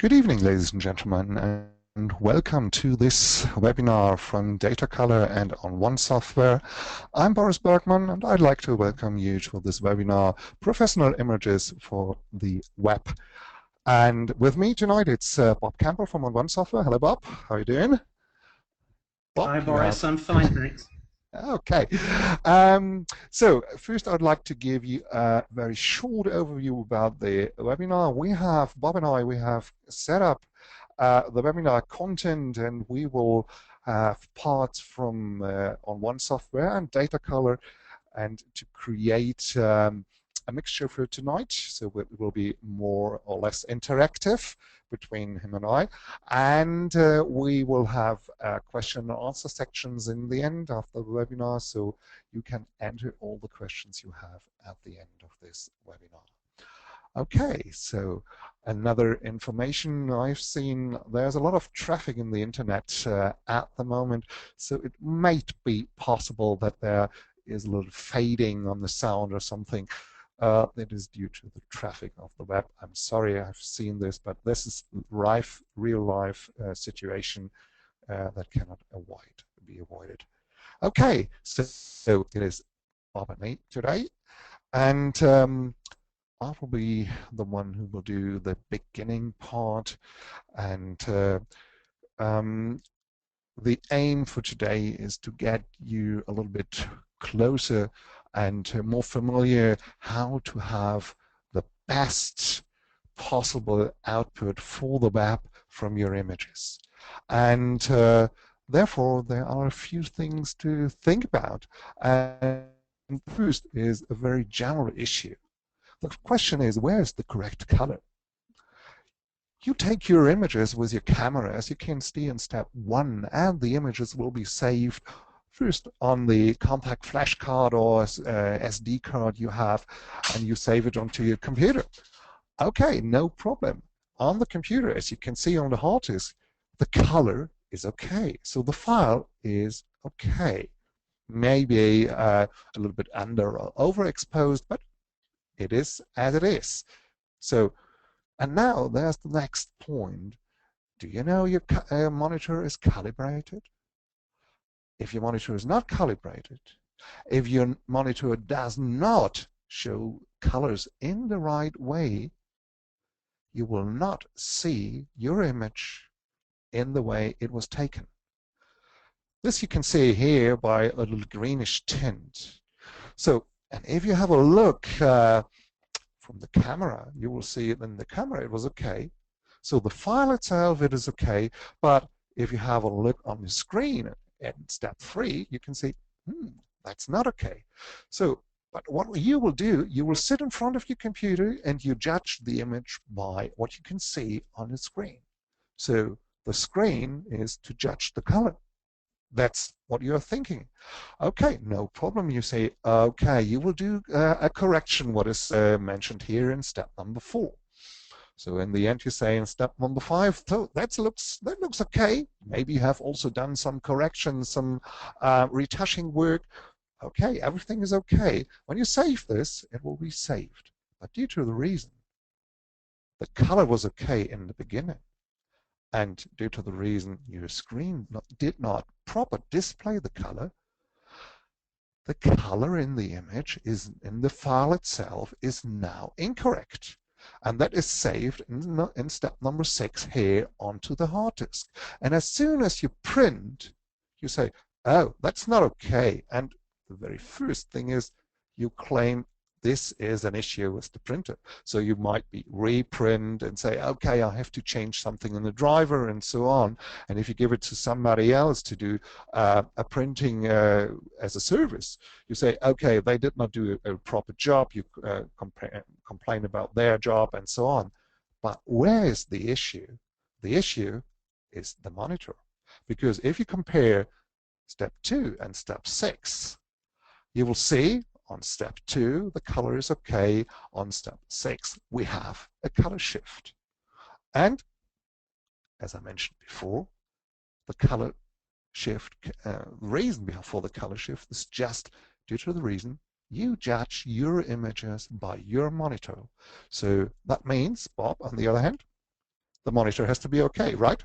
Good evening, ladies and gentlemen, and welcome to this webinar from Datacolor and onOne software. I'm Boris Bergman, and I'd like to welcome you to this webinar, Professional Images for the Web. And with me tonight, it's Bob Campbell from onOne software. Hello, Bob. How are you doing? Bob, Hi, you Boris. have... I'm fine, thanks. Okay. So first I'd like to give you a very short overview about the webinar. Bob and I, we have set up the webinar content, and we will have parts from onOne software and Datacolor, and to create a mixture for tonight. So it will be more or less interactive between him and I. And we will have question and answer sections in the end of the webinar, so you can enter all the questions you have at the end of this webinar. Okay, so another information I've seen, there's a lot of traffic in the internet at the moment, so it might be possible that there is a little fading on the sound or something. That is due to the traffic of the web. I'm sorry I've seen this, but this is real life situation that cannot be avoided. Okay, so it is Bob and me today, and I will be the one who will do the beginning part, and the aim for today is to get you a little bit closer and more familiar how to have the best possible output for the web from your images. And therefore, there are a few things to think about. And first is a very general issue. The question is, where is the correct color? You take your images with your camera, as you can see in step 1, and the images will be saved first on the compact flash card or SD card you have, and you save it onto your computer. Okay, no problem. On the computer, as you can see on the hard disk, the color is okay. So the file is okay. Maybe a little bit under or overexposed, but it is as it is. So, and now there's the next point. Do you know your monitor is calibrated? If your monitor is not calibrated, if your monitor does not show colors in the right way, you will not see your image in the way it was taken. This you can see here by a little greenish tint. So, and if you have a look from the camera, you will see it in the camera it was okay. So the file itself, it is okay, but if you have a look on the screen at step 3, you can see, that's not okay. So, but what you will do, you will sit in front of your computer and you judge the image by what you can see on the screen. So the screen is to judge the color. That's what you're thinking. Okay, no problem. You say, okay, you will do a correction, what is mentioned here in step number 4. So in the end, you say in step number 5, so that looks okay. Maybe you have also done some corrections, some retouching work. Okay, everything is okay. When you save this, it will be saved. But due to the reason the color was okay in the beginning, and due to the reason your screen did not properly display the color in the image is in the file itself is now incorrect. And that is saved in step number 6 here onto the hard disk. And as soon as you print, you say, oh, that's not okay. And the very first thing is you claim this is an issue with the printer. So you might be reprint and say, okay, I have to change something in the driver and so on. And if you give it to somebody else to do a printing as a service, you say, okay, they did not do a proper job. You complain about their job and so on. But where is the issue? The issue is the monitor. Because if you compare step 2 and step 6, you will see on step 2, the color is okay. On step 6, we have a color shift. And as I mentioned before, the color shift, reason for the color shift is just due to the reason you judge your images by your monitor. So that means, Bob, on the other hand, the monitor has to be okay, right?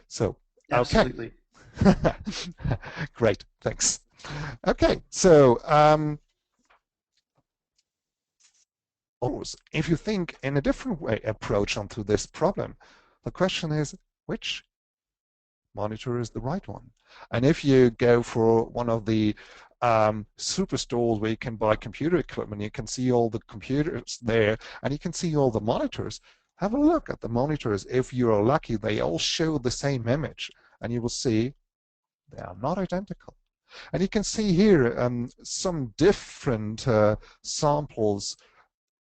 So, okay. Absolutely. Great, thanks. Okay, so if you think in a different way approach onto this problem, the question is, which monitor is the right one? And if you go for one of the superstores where you can buy computer equipment, you can see all the computers there, and you can see all the monitors. Have a look at the monitors. If you are lucky, they all show the same image, and you will see they are not identical. And you can see here some different samples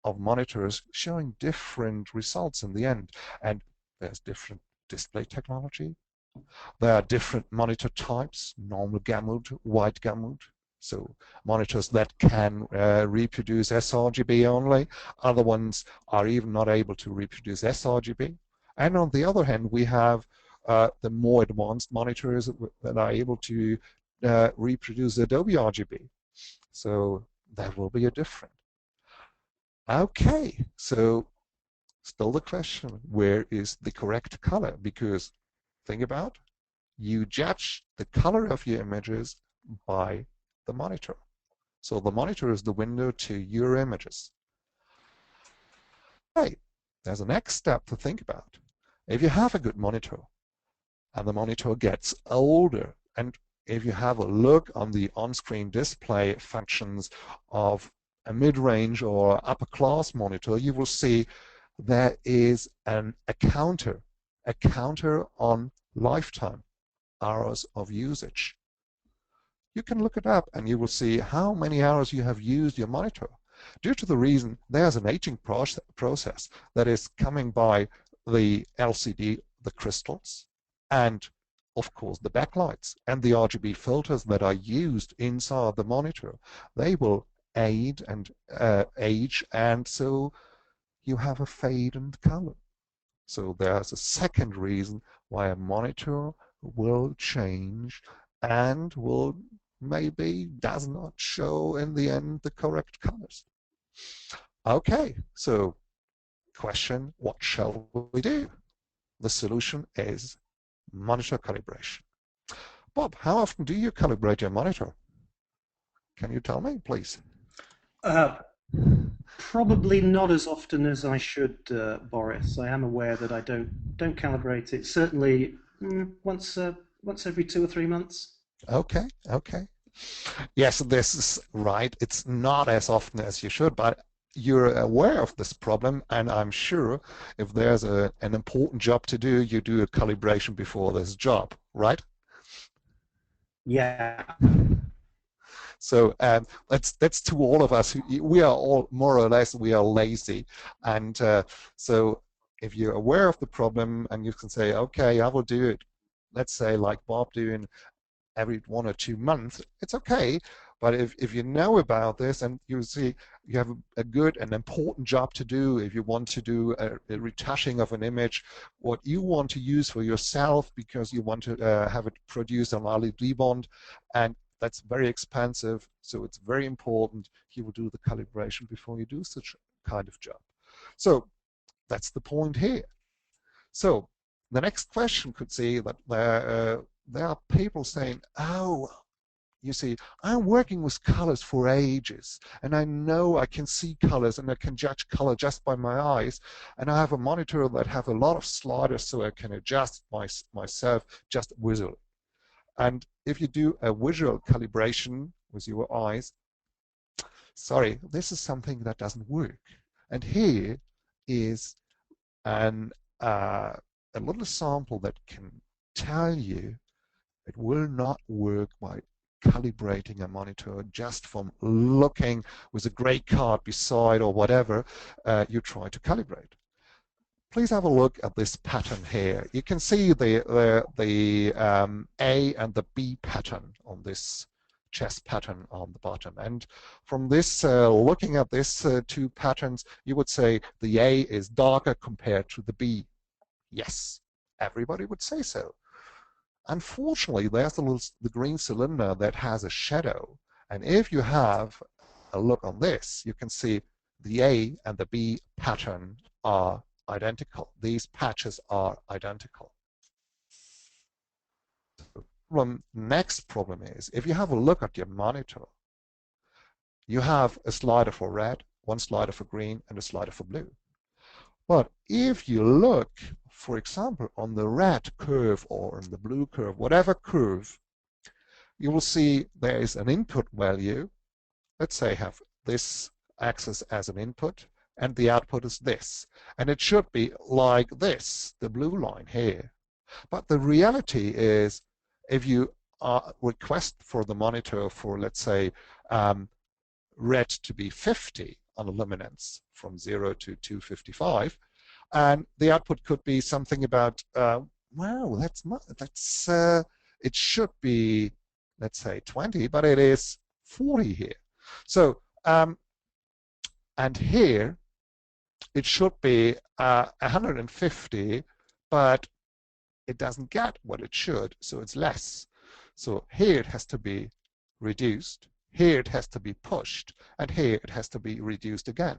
of monitors showing different results in the end. And there's different display technology. There are different monitor types, normal gamut, wide gamut. So monitors that can reproduce sRGB only. Other ones are even not able to reproduce sRGB. And on the other hand, we have the more advanced monitors that are able to reproduce Adobe RGB. So that will be a different. Okay, so still the question, where is the correct color? Because think about, you judge the color of your images by the monitor. So the monitor is the window to your images. Okay, there's a next step to think about. If you have a good monitor and the monitor gets older, and if you have a look on the on-screen display functions of a mid-range or upper class monitor, you will see there is a counter on lifetime hours of usage. You can look it up and you will see how many hours you have used your monitor. Due to the reason there's an aging process that is coming by the LCD, the crystals, and of course the backlights and the RGB filters that are used inside the monitor. They will aid and age, and so you have a fade in color. So there's a second reason why a monitor will change and will maybe does not show in the end the correct colors. Okay, so question, what shall we do? The solution is monitor calibration. Bob, how often do you calibrate your monitor? Can you tell me, please? Uh, Probably not as often as I should, Boris. I am aware that I don't calibrate it. Certainly once every 2 or 3 months. Okay, okay. Yes, this is right. It's not as often as you should, but you're aware of this problem, and I'm sure if there's an important job to do, you do a calibration before this job, right? Yeah. So that's to all of us. We are all more or less we are lazy, and so if you're aware of the problem and you can say, okay, I will do it. Let's say like Bob doing every 1 or 2 months, it's okay. But if you know about this and you see you have a good and important job to do, if you want to do a retouching of an image, what you want to use for yourself because you want to have it produced on LED bond, and that's very expensive, so it's very important you will do the calibration before you do such kind of job. So that's the point here. So the next question could say that there are people saying, oh, you see, I'm working with colors for ages, and I know I can see colors and I can judge color just by my eyes, and I have a monitor that have a lot of sliders so I can adjust myself just visually. And if you do a visual calibration with your eyes, sorry, this is something that doesn't work. And here is an a little sample that can tell you it will not work by calibrating a monitor just from looking with a gray card beside or whatever you try to calibrate. Please have a look at this pattern here. You can see the A and the B pattern on this chess pattern on the bottom. And from this, looking at these two patterns, you would say the A is darker compared to the B. Yes, everybody would say so. Unfortunately, there's the green cylinder that has a shadow. And if you have a look on this, you can see the A and the B pattern are identical. These patches are identical. Next problem is, if you have a look at your monitor, you have a slider for red, one slider for green, and a slider for blue. But if you look, for example, on the red curve or on the blue curve, whatever curve, you will see there is an input value. Let's say have this axis as an input, and the output is this. And it should be like this, the blue line here. But the reality is, if you request for the monitor for, let's say, red to be 50 on a luminance from 0 to 255, and the output could be something about, wow, it should be, let's say, 20, but it is 40 here. So, and here, it should be 150, but it doesn't get what it should, so it's less. So here it has to be reduced, here it has to be pushed, and here it has to be reduced again.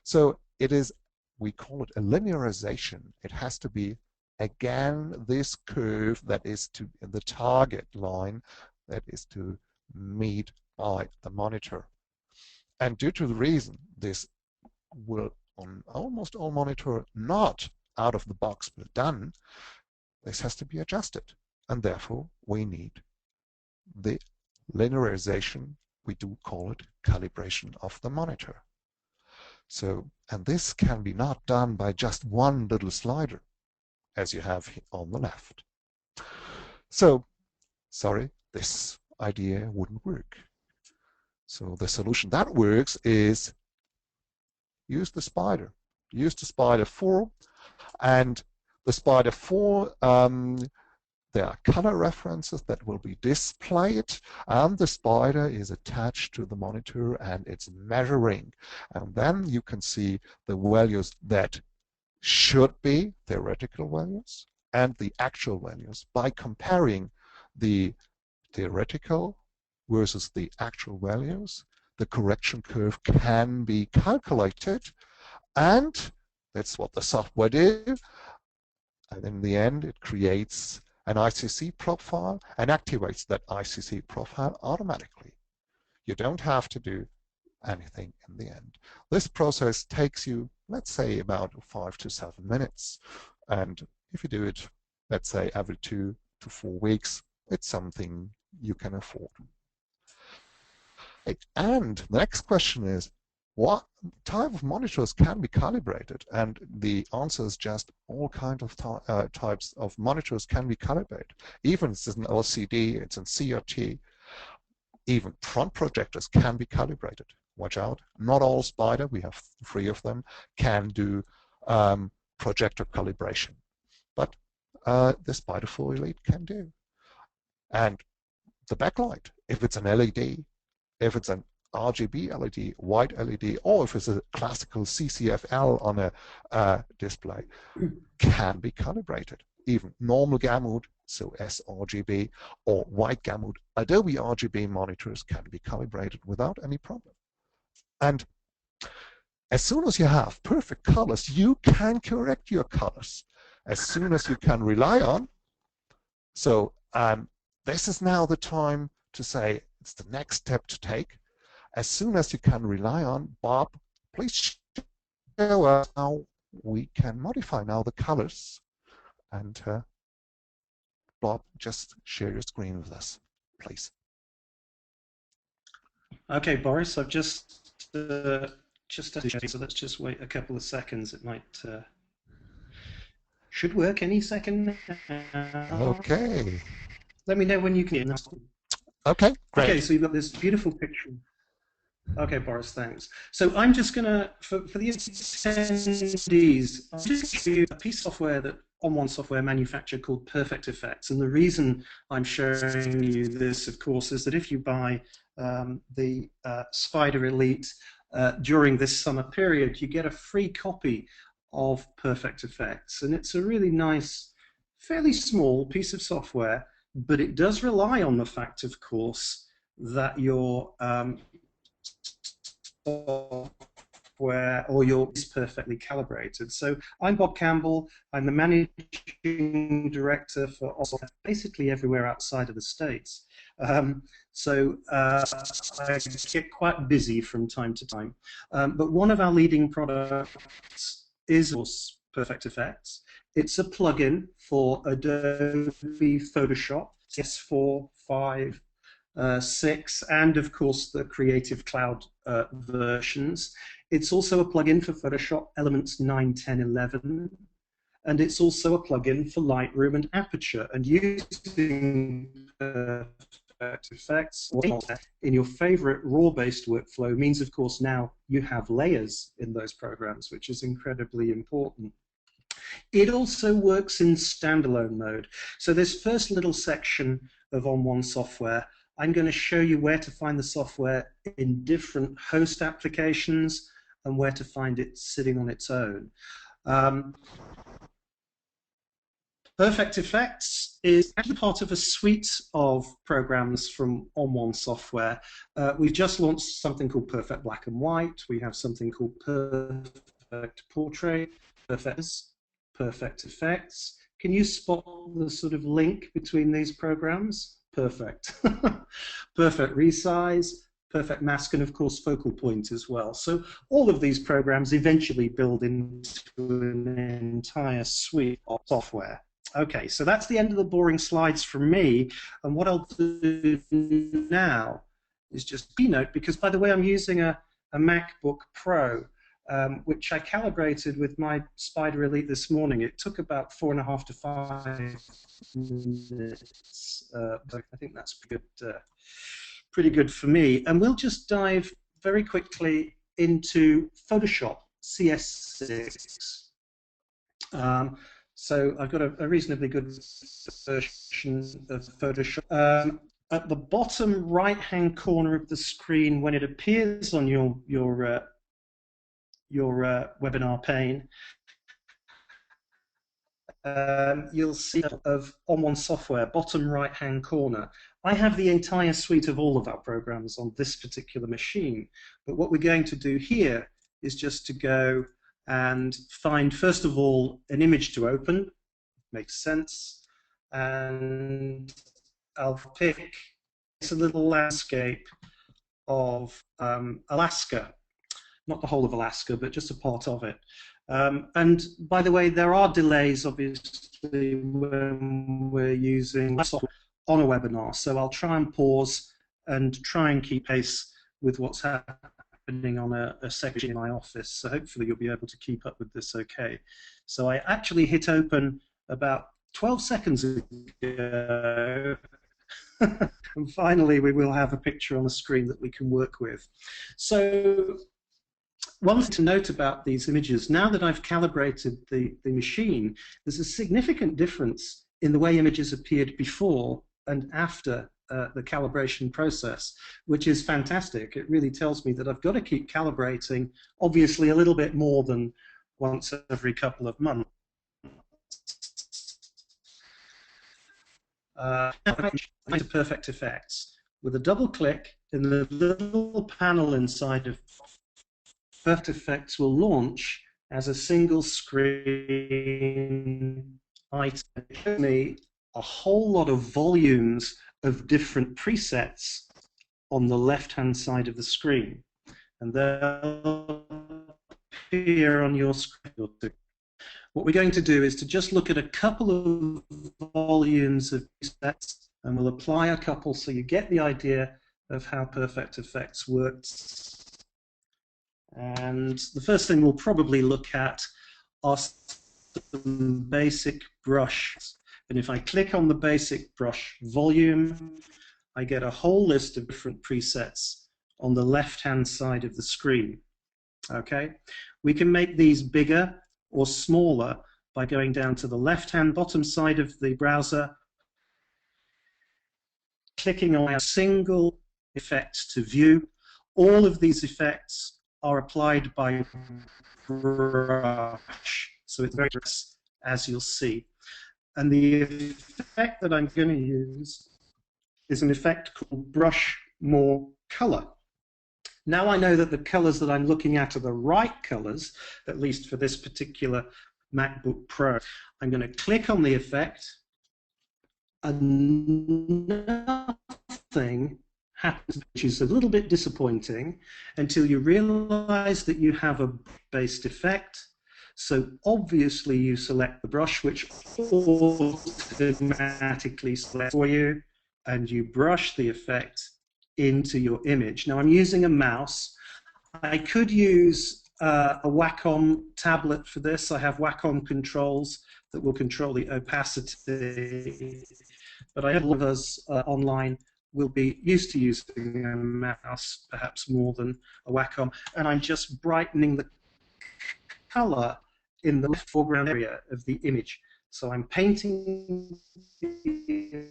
So it is, we call it a linearization. It has to be, again, this curve that is to the target line that is to meet by the monitor. And due to the reason this will on almost all monitor not out of the box but done, this has to be adjusted, and therefore we need the linearization. We do call it calibration of the monitor. So, and this can be not done by just one little slider, as you have on the left. So, sorry, this idea wouldn't work. So the solution that works is use the Spyder. Use the Spyder4, and the Spyder4, there are color references that will be displayed, and the Spyder is attached to the monitor and it's measuring. And then you can see the values that should be theoretical values and the actual values. By comparing the theoretical versus the actual values, the correction curve can be calculated, and that's what the software does. And in the end, it creates an ICC profile and activates that ICC profile automatically. You don't have to do anything in the end. This process takes you, let's say, about 5 to 7 minutes. And if you do it, let's say, every 2 to 4 weeks, it's something you can afford. And the next question is, what type of monitors can be calibrated? And the answer is just all kinds of types of monitors can be calibrated. Even if it's an LCD, it's in CRT, even front projectors can be calibrated. Watch out, not all Spyder, we have 3 of them, can do projector calibration. But the Spyder4ELITE can do. And the backlight, if it's an LED, if it's an RGB LED, white LED, or if it's a classical CCFL on a display, can be calibrated. Even normal gamut, so sRGB, or white gamut, Adobe RGB monitors can be calibrated without any problem. And as soon as you have perfect colors, you can correct your colors as soon as you can rely on. So this is now the time to say it's the next step to take. As soon as you can rely on, Bob, please show us how we can modify now the colors. And Bob, just share your screen with us, please. Okay, Boris, I've just so let's just wait a couple of seconds. It might should work any second now. Okay. Let me know when you can. Okay, great. Okay, so you've got this beautiful picture. Okay, Boris, thanks. So I'm just going to, for the attendees, I'm just going to give you a piece of software that onOne software manufactured called Perfect Effects. And the reason I'm showing you this, of course, is that if you buy the Spyder4ELITE during this summer period, you get a free copy of Perfect Effects. And it's a really nice, fairly small piece of software, but it does rely on the fact, of course, that your software or your is perfectly calibrated. So I'm Bob Campbell. I'm the managing director for basically everywhere outside of the States. I get quite busy from time to time. But one of our leading products is, of course, Perfect Effects. It's a plugin for Adobe Photoshop, CS4, 5, 6, and of course the Creative Cloud versions. It's also a plugin for Photoshop Elements 9, 10, 11, and it's also a plugin for Lightroom and Aperture. And using Perfect Effects in your favorite RAW-based workflow means, of course, now you have layers in those programs, which is incredibly important. It also works in standalone mode. So this first little section of onOne software, I'm going to show you where to find the software in different host applications and where to find it sitting on its own. Perfect Effects is actually part of a suite of programs from onOne software. We've just launched something called Perfect Black and White. We have something called Perfect Portrait, Perfect Effects. Can you spot the sort of link between these programs? Perfect. Perfect Resize, Perfect Mask, and of course Focal Point as well. So all of these programs eventually build into an entire suite of software. Okay, so that's the end of the boring slides from me, and what I'll do now is just keynote, because by the way I'm using a MacBook Pro, which I calibrated with my Spyder4ELITE this morning. It took about 4.5 to 5 minutes, but I think that's pretty good for me. And we'll just dive very quickly into Photoshop CS6. So I've got a reasonably good version of Photoshop. At the bottom right-hand corner of the screen, when it appears on your webinar pane, you'll see of onOne software, bottom right-hand corner. I have the entire suite of all of our programs on this particular machine, but what we're going to do here is just to go and find, first of all, an image to open. Makes sense. And I'll pick a little landscape of Alaska. Not the whole of Alaska, but just a part of it. And by the way, there are delays, obviously, when we're using software on a webinar. So I'll try and pause and try and keep pace with what's happening on a section in my office. So hopefully you'll be able to keep up with this okay. So I actually hit open about 12 seconds ago. And finally, we will have a picture on the screen that we can work with. So one thing to note about these images, now that I've calibrated the machine, there's a significant difference in the way images appeared before and after the calibration process, which is fantastic. It really tells me that I've got to keep calibrating, obviously a little bit more than once every couple of months. Into Perfect Effects. With a double click in the little panel inside of Perfect Effects will launch as a single screen item. It shows me a whole lot of volumes of different presets on the left-hand side of the screen, and they'll appear on your screen. What we're going to do is to just look at a couple of volumes of presets, and we'll apply a couple so you get the idea of how Perfect Effects works. And the first thing we'll probably look at are some basic brushes. And if I click on the basic brush volume, I get a whole list of different presets on the left-hand side of the screen. Okay, we can make these bigger or smaller by going down to the left-hand bottom side of the browser, clicking on a single effect to view. All of these effects are applied by brush, so it's very nice, as you'll see. And the effect that I'm going to use is an effect called Brush More Color. Now I know that the colors that I'm looking at are the right colors, at least for this particular MacBook Pro. I'm going to click on the effect, and nothing happens, which is a little bit disappointing, until you realize that you have a based effect. So obviously you select the brush, which automatically selects for you, and you brush the effect into your image. Now I'm using a mouse. I could use a Wacom tablet for this. I have Wacom controls that will control the opacity, but I know a lot of us online will be used to using a mouse, perhaps more than a Wacom, and I'm just brightening the color in the foreground area of the image. So I'm painting the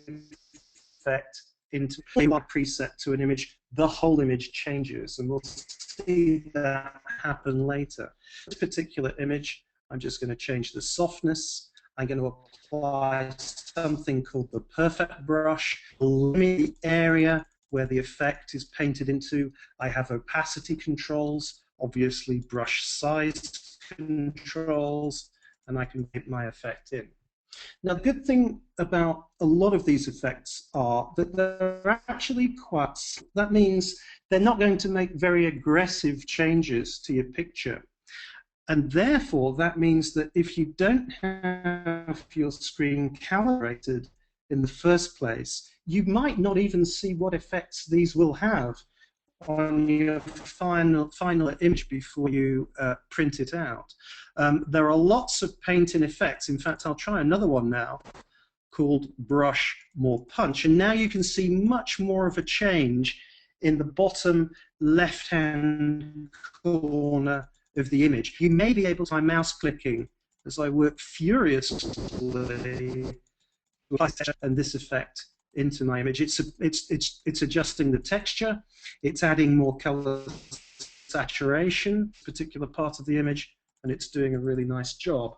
effect into one preset to an image, the whole image changes, and we'll see that happen later. This particular image, I'm just going to change the softness. I'm going to apply something called the perfect brush, limit the area where the effect is painted into. I have opacity controls, obviously brush size controls, and I can get my effect in. Now, the good thing about a lot of these effects are that they're actually quite, that means they're not going to make very aggressive changes to your picture. And therefore, that means that if you don't have your screen calibrated in the first place, you might not even see what effects these will have on your final image before you print it out. There are lots of paint-in effects. In fact, I'll try another one now called Brush More Punch. And now you can see much more of a change in the bottom left-hand corner of the image. You may be able to, by mouse clicking, as I work furiously, and this effect into my image. It's adjusting the texture, it's adding more color saturation, particular part of the image, and it's doing a really nice job.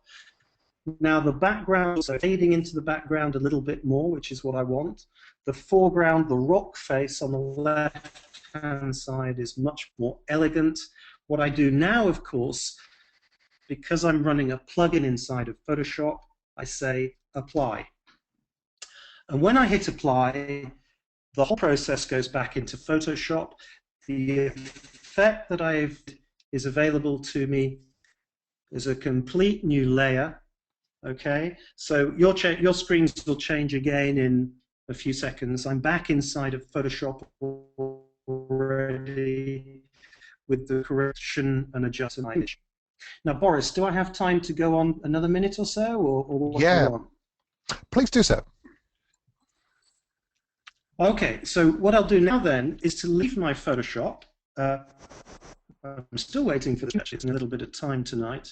Now the background, so fading into the background a little bit more, which is what I want. The foreground, the rock face on the left-hand side is much more elegant. What I do now, of course, because I'm running a plugin inside of Photoshop, I say apply. And when I hit apply, the whole process goes back into Photoshop. The effect that is available to me is a complete new layer. Okay, so your screens will change again in a few seconds. I'm back inside of Photoshop already with the correction and adjust my image. Now, Boris, do I have time to go on another minute or so, or what do you want? Please do so. Okay, so what I'll do now then is to leave my Photoshop. I'm still waiting for the it's a little bit of time tonight.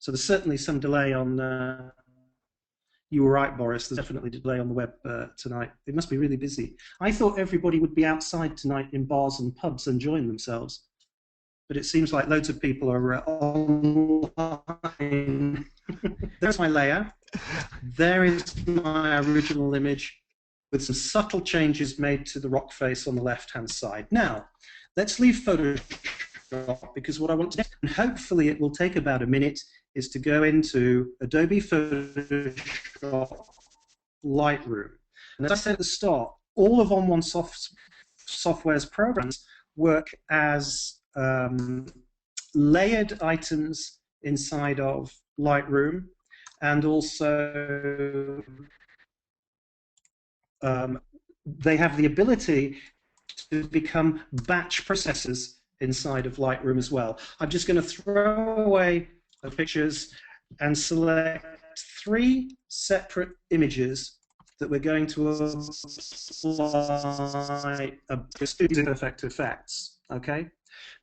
So there's certainly some delay on, you were right, Boris, there's definitely a delay on the web tonight. It must be really busy. I thought everybody would be outside tonight in bars and pubs enjoying themselves. But it seems like loads of people are online. There's my layer. There is my original image with some subtle changes made to the rock face on the left-hand side. Now, let's leave Photoshop, because what I want to do, and hopefully it will take about a minute, is to go into Adobe Photoshop Lightroom. And as I said at the start, all of onOne software's programs work as layered items inside of Lightroom, and also they have the ability to become batch processors inside of Lightroom as well. I'm just going to throw away the pictures and select 3 separate images that we're going to apply Perfect Effects. Okay.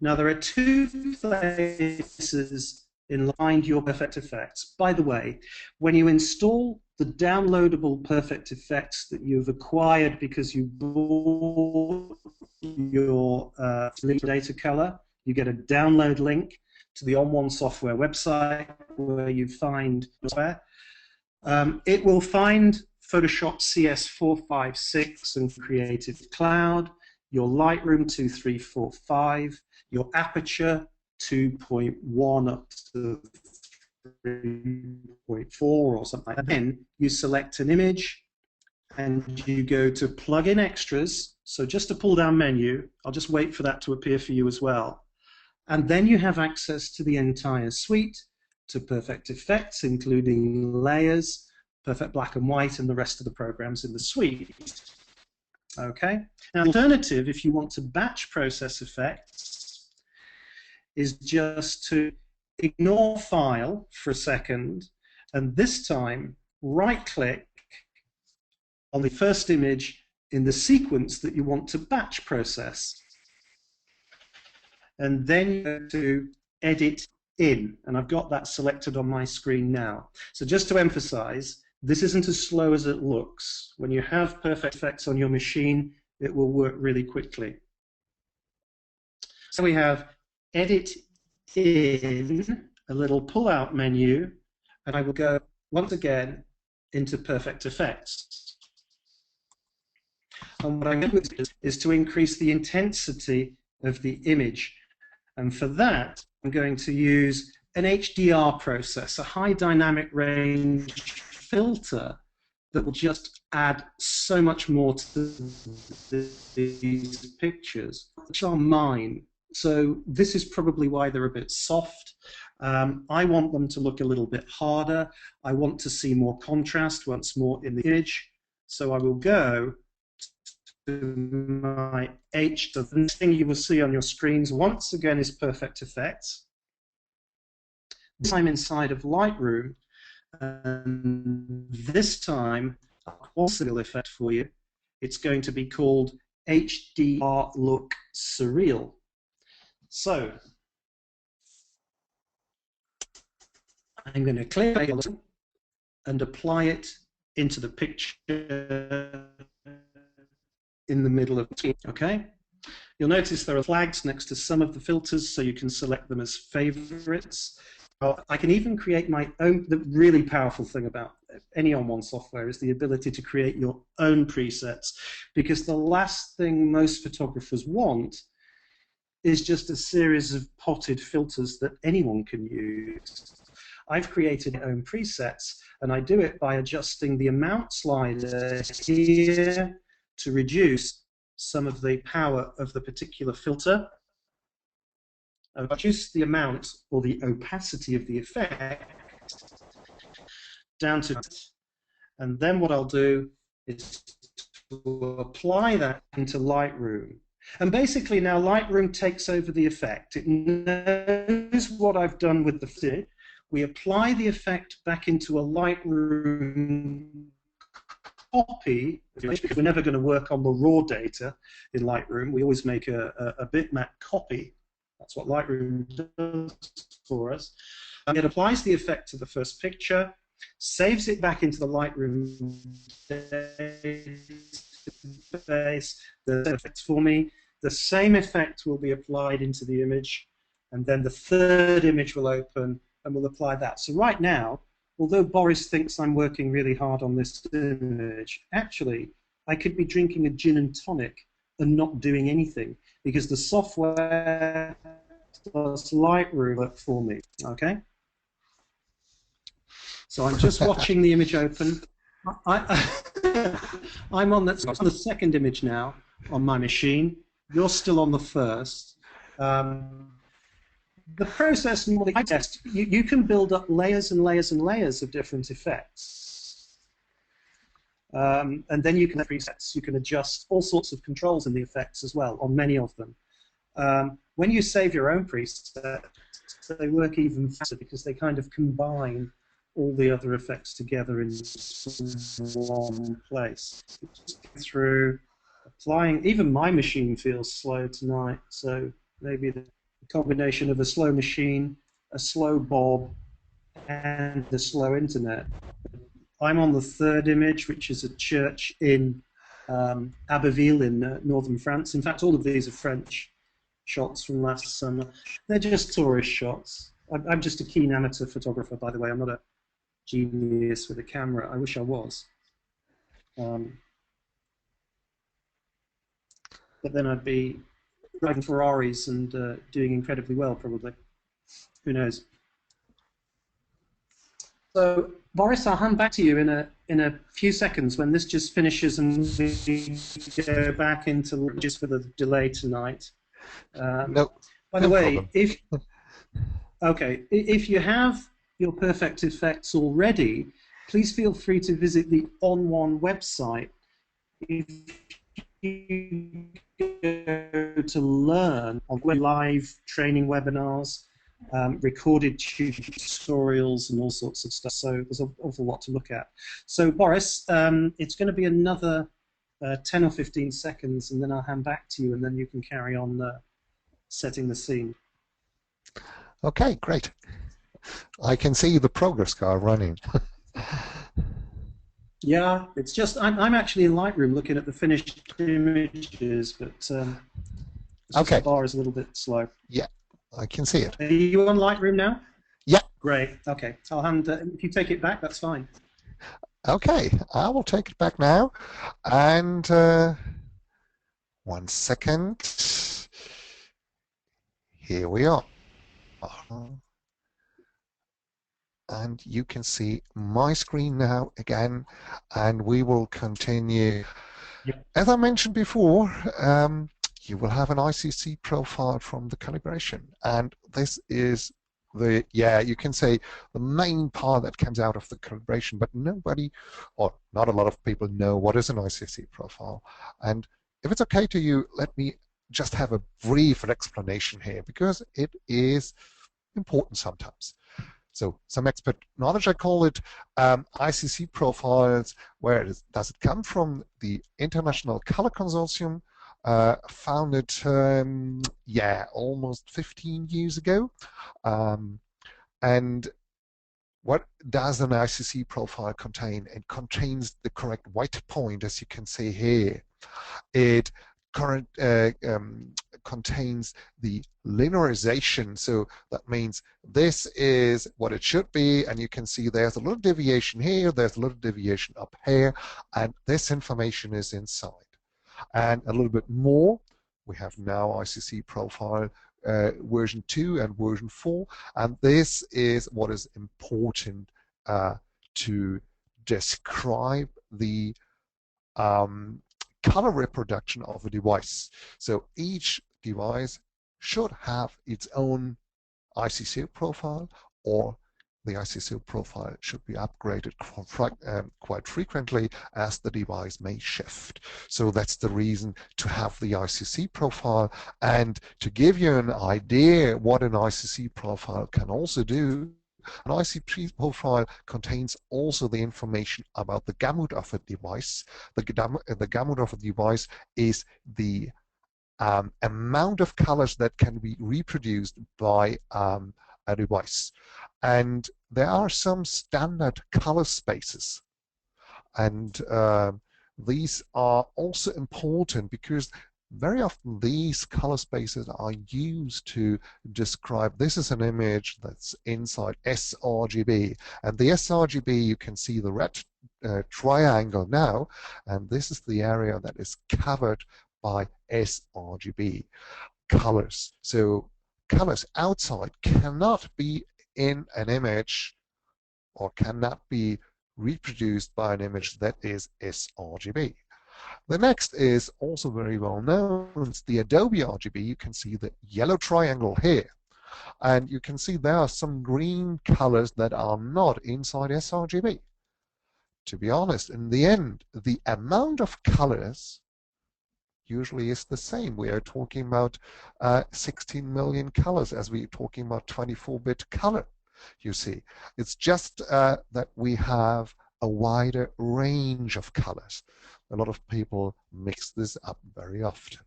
Now there are 2 places in Find Your Perfect Effects. By the way, when you install the downloadable Perfect Effects that you've acquired because you bought your Datacolor, you get a download link to the onOne software website where you find software. It will find Photoshop CS456 and Creative Cloud. your Lightroom 2345, your aperture 2.1 up to 3.4 or something like that. Then you select an image and you go to Plugin Extras. So just a pull-down menu. I'll just wait for that to appear for you as well. And then you have access to the entire suite, to Perfect Effects, including layers, Perfect Black and White, and the rest of the programs in the suite. Okay. Now, alternative, if you want to batch process effects, is just to ignore File for a second, and this time right-click on the first image in the sequence that you want to batch process. And then you go to Edit In, and I've got that selected on my screen now. So just to emphasize, this isn't as slow as it looks. When you have Perfect Effects on your machine, it will work really quickly. So we have Edit In, a little pull-out menu, and I will go once again into Perfect Effects. And what I'm going to do is to increase the intensity of the image. And for that, I'm going to use an HDR process, a high dynamic range filter that will just add so much more to these pictures, which are mine. So this is probably why they're a bit soft. I want them to look a little bit harder. I want to see more contrast once more in the image. So I will go to my H. The next thing you will see on your screens once again is Perfect Effects. This time inside of Lightroom, and this time also effect for you. It's going to be called HDR Look Surreal. So I'm going to click and apply it into the picture in the middle of the screen. Okay. You'll notice there are flags next to some of the filters, so you can select them as favorites. I can even create my own. The really powerful thing about any onOne software is the ability to create your own presets, because the last thing most photographers want is just a series of potted filters that anyone can use. I've created my own presets, and I do it by adjusting the amount slider here to reduce some of the power of the particular filter. I reduce the amount or the opacity of the effect down to, and then what I'll do is to apply that into Lightroom. And basically now Lightroom takes over the effect. It knows what I've done with the fit. We apply the effect back into a Lightroom copy, because we're never going to work on the raw data in Lightroom. We always make a bitmap copy. That's what Lightroom does for us. It applies the effect to the first picture, saves it back into the Lightroom database, the effects for me. The same effect will be applied into the image, and then the third image will open, and we'll apply that. So right now, although Boris thinks I'm working really hard on this image, actually, I could be drinking a gin and tonic and not doing anything, because the software does Lightroom work for me. Okay? So I'm just watching the image open. I'm on the second image now on my machine. You're still on the first. The process, you can build up layers and layers and layers of different effects. And then you can have presets. You can adjust all sorts of controls in the effects as well, on many of them. When you save your own presets, they work even faster because they kind of combine all the other effects together in one place. Through applying, even my machine feels slow tonight, so maybe the combination of a slow machine, a slow bob, and a slow internet. I'm on the third image, which is a church in Abbeville in northern France. In fact, all of these are French shots from last summer. They're just tourist shots. I'm just a keen amateur photographer, by the way. I'm not a genius with a camera. I wish I was. but then I'd be driving Ferraris and doing incredibly well, probably. Who knows? So, Boris, I'll hand back to you in a few seconds when this just finishes and we go back into just for the delay tonight. Um, No, by the no way, problem. if you have your Perfect Effects already, please feel free to visit the onOne website. If you go to learn on live training webinars, recorded tutorials, and all sorts of stuff. So there's an awful lot to look at. So Boris, it's going to be another 10 or 15 seconds, and then I'll hand back to you, and then you can carry on setting the scene. Okay, great. I can see the progress car running. Yeah, it's just I'm actually in Lightroom looking at the finished images, but it's just the Okay, bar is a little bit slow. yeah, I can see it. Are you on Lightroom now? Yeah, Great. Okay, I'll hand. If you take it back, that's fine. okay, I will take it back now. And 1 second. Here we are. And you can see my screen now again, and we will continue. Yep. As I mentioned before, you will have an ICC profile from the calibration, and this is the, yeah, you can say the main part that comes out of the calibration, but nobody, or not a lot of people know what is an ICC profile. And if it's okay to you, let me just have a brief explanation here, because it is important sometimes. So some expert knowledge, I call it ICC profiles. Where does it come from? The International Color Consortium, founded, yeah, almost 15 years ago. And what does an ICC profile contain? It contains the correct white point, as you can see here. It contains the linearization. So that means this is what it should be, and you can see there's a little deviation here, there's a little deviation up here, and this information is inside. And a little bit more, we have now ICC profile version 2 and version 4, and this is what is important to describe the color reproduction of a device. So each device should have its own ICC profile, or the ICC profile should be upgraded quite frequently as the device may shift. So that's the reason to have the ICC profile. And to give you an idea what an ICC profile can also do, an ICP profile contains also the information about the gamut of a device. The gamut of a device is the amount of colors that can be reproduced by a device. And there are some standard color spaces. And these are also important because very often these color spaces are used to describe, this is an image that's inside sRGB, and the sRGB, you can see the red triangle now, and this is the area that is covered by sRGB colors. So colors outside cannot be in an image or cannot be reproduced by an image that is sRGB. The next is also very well known. It's the Adobe RGB. You can see the yellow triangle here. And you can see there are some green colors that are not inside sRGB. To be honest, in the end, the amount of colors usually is the same. We are talking about 16 million colors as we're talking about 24-bit color, you see. It's just that we have a wider range of colors. A lot of people mix this up very often.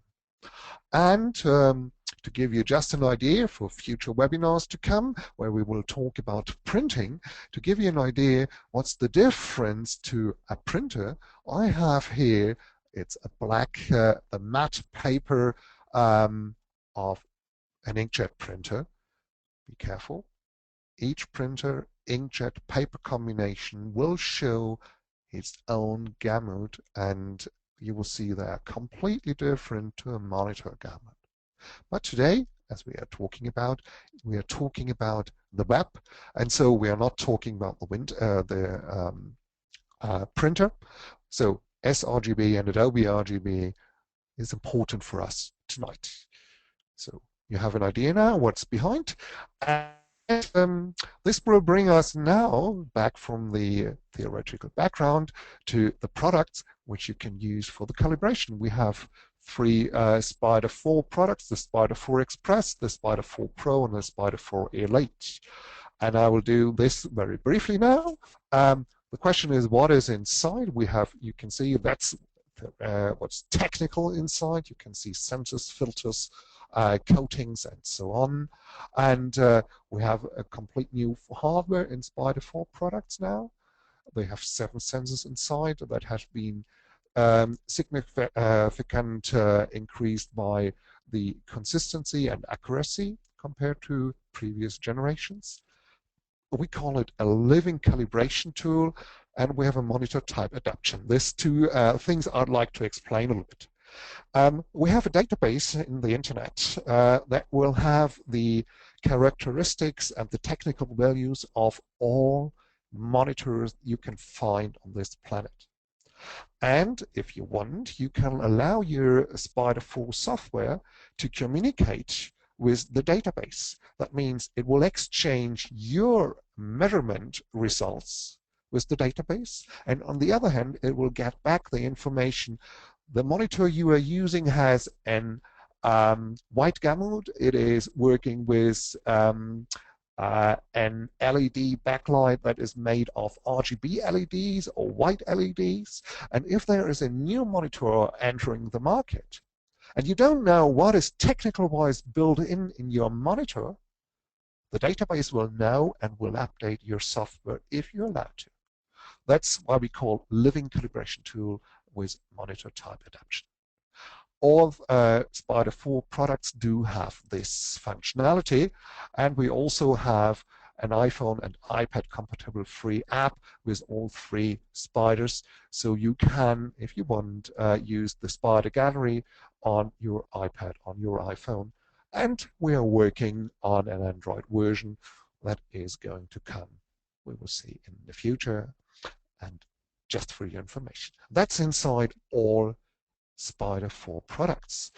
And to give you just an idea for future webinars to come, where we will talk about printing, to give you an idea what's the difference to a printer, I have here, it's a black, the matte paper of an inkjet printer. Be careful. Each printer inkjet paper combination will show its own gamut, and you will see they're completely different to a monitor gamut. But today, as we are talking about the web, and so we are not talking about the printer. So sRGB and Adobe RGB is important for us tonight. So you have an idea now what's behind. And this will bring us now back from the theoretical background to the products which you can use for the calibration. We have three Spyder4 products, the Spyder4 Express, the Spyder4 Pro, and the Spyder4ELITE. And I will do this very briefly now. The question is, what is inside? You can see that's what's technical inside. You can see sensors, filters, coatings, and so on. And we have a complete new hardware in Spyder4 products now. They have 7 sensors inside that have been significant increased by the consistency and accuracy compared to previous generations. We call it a living calibration tool, and we have a monitor type adaptation. These two things I'd like to explain a little bit. We have a database in the internet that will have the characteristics and the technical values of all monitors you can find on this planet. And if you want, you can allow your Spyder4 software to communicate with the database. That means it will exchange your measurement results with the database, and on the other hand, it will get back the information. The monitor you are using has an white gamut. It is working with an LED backlight that is made of RGB LEDs or white LEDs. And if there is a new monitor entering the market, and you don't know what is technical-wise built in your monitor, the database will know and will update your software if you're allowed to. That's why we call living calibration tool with monitor type adaptation. All Spyder4 products do have this functionality, and we also have an iPhone and iPad compatible free app with all 3 Spyders. So you can, if you want, use the Spyder gallery on your iPad, on your iPhone. And we are working on an Android version that is going to come. We will see in the future. And just for your information, that's inside all Spyder4 products.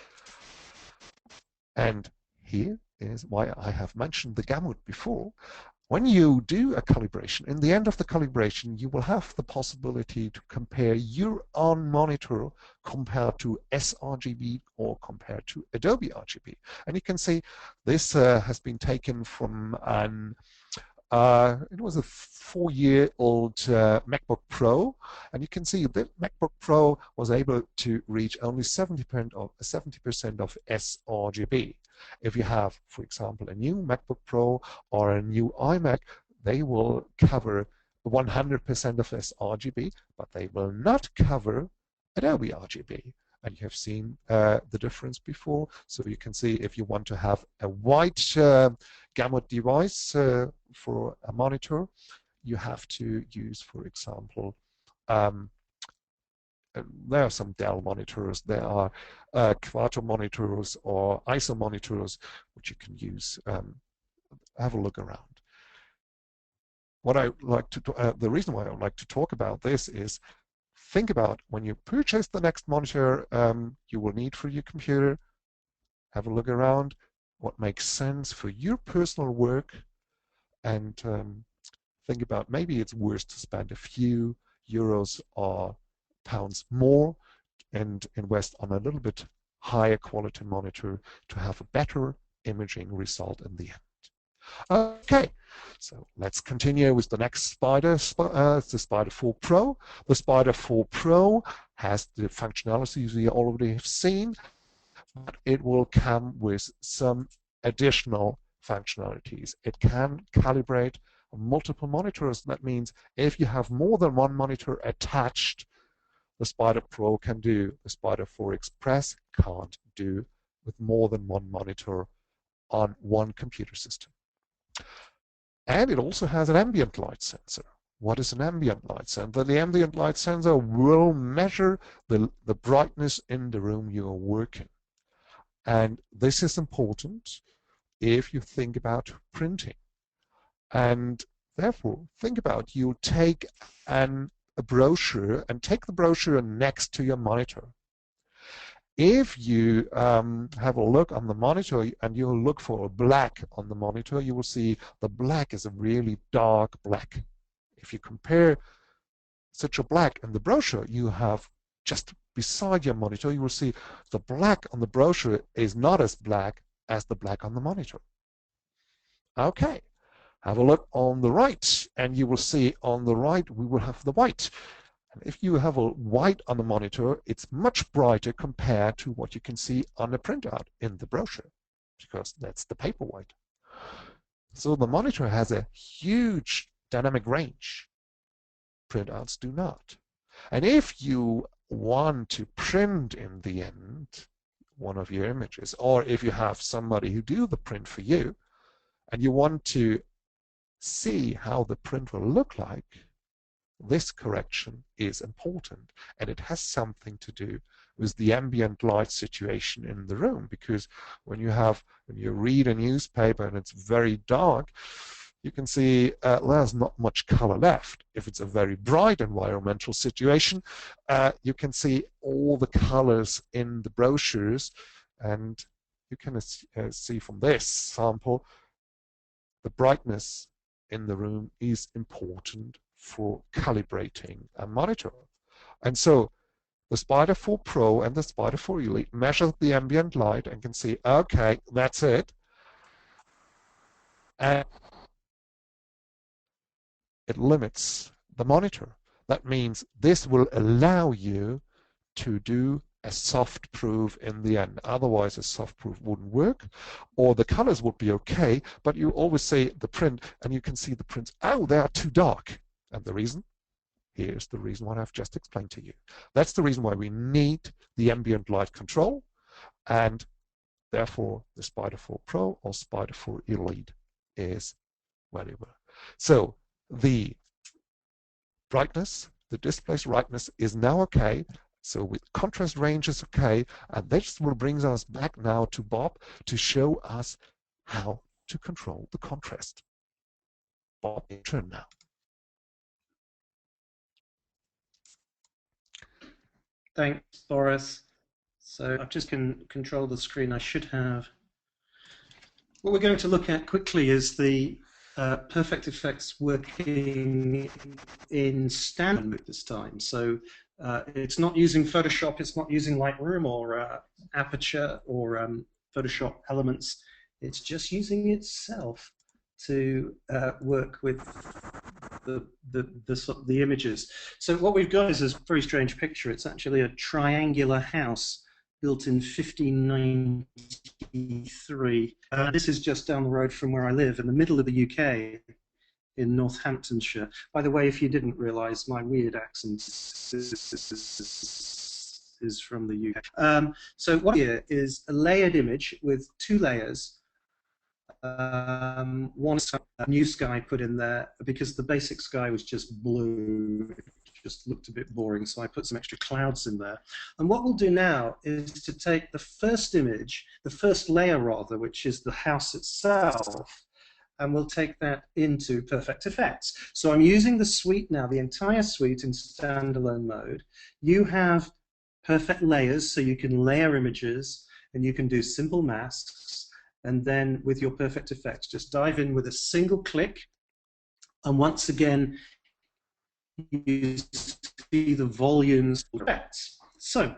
And here is why I have mentioned the gamut before. When you do a calibration, in the end of the calibration, you will have the possibility to compare your own monitor compared to sRGB or compared to Adobe RGB. And you can see this has been taken from an it was a 4-year-old MacBook Pro, and you can see that MacBook Pro was able to reach only 70% of sRGB. If you have, for example, a new MacBook Pro or a new iMac, they will cover 100% of sRGB, but they will not cover Adobe RGB. And you have seen the difference before. So you can see if you want to have a white gamut device for a monitor, you have to use, for example, there are some Dell monitors, there are Quato monitors or ISO monitors, which you can use. Have a look around. What I like to, the reason why I would like to talk about this is, think about when you purchase the next monitor you will need for your computer. Have a look around what makes sense for your personal work, and think about maybe it's worth to spend a few euros or pounds more and invest on a little bit higher quality monitor to have a better imaging result in the end. Okay, so let's continue with the next Spyder, the Spyder4 Pro. The Spyder4 Pro has the functionalities we already have seen, but it will come with some additional functionalities. It can calibrate multiple monitors. That means if you have more than one monitor attached, the Spyder Pro can do. The Spyder4 Express can't do with more than one monitor on one computer system. And it also has an ambient light sensor. What is an ambient light sensor? The ambient light sensor will measure the brightness in the room you are working. And this is important if you think about printing. And therefore, think about you take a brochure and take the brochure next to your monitor. If you have a look on the monitor and you look for a black on the monitor, you will see the black is a really dark black. If you compare such a black in the brochure you have just beside your monitor, you will see the black on the brochure is not as black as the black on the monitor. Okay, have a look on the right, and you will see on the right we will have the white. And if you have a white on the monitor, it's much brighter compared to what you can see on the printout in the brochure, because that's the paper white. So the monitor has a huge dynamic range. Printouts do not. And if you want to print in the end one of your images, or if you have somebody who do the print for you, and you want to see how the print will look like, this correction is important, and it has something to do with the ambient light situation in the room, because when you read a newspaper and it's very dark, you can see there's not much color left. If it's a very bright environmental situation, you can see all the colors in the brochures, and you can see from this sample the brightness in the room is important for calibrating a monitor. And so the Spyder4 Pro and the Spyder4ELITE measure the ambient light and can see, okay, that's it. And it limits the monitor. That means this will allow you to do a soft proof in the end. Otherwise, a soft proof wouldn't work, or the colors would be okay, but you always say the print, and you can see the prints, oh, they are too dark. And the reason? Here's the reason what I've just explained to you. That's the reason why we need the ambient light control, and therefore the Spyder4 Pro or Spyder4ELITE is valuable. So the brightness, the display's brightness is now okay. So with contrast range is okay, and this will bring us back now to Bob to show us how to control the contrast. Bob, your turn now. Thanks, Boris. So I've just control the screen. I should have. What we're going to look at quickly is the Perfect Effects working in standard mode this time. So it's not using Photoshop, it's not using Lightroom or Aperture or Photoshop Elements. It's just using itself to work with the images. So what we've got is a very strange picture. It's actually a triangular house built in 1593. This is just down the road from where I live, in the middle of the UK, in Northamptonshire. By the way, if you didn't realise, my weird accent is from the UK. So what here is a layered image with two layers. One new sky put in there because the basic sky was just blue. It just looked a bit boring, so I put some extra clouds in there. And what we'll do now is to take the first image, the first layer rather, which is the house itself, and we'll take that into Perfect Effects. So I'm using the suite now, the entire suite in standalone mode. You have perfect layers, so you can layer images and you can do simple masks. And then with your Perfect Effects, just dive in with a single click. And once again, you see the volumes of effects. So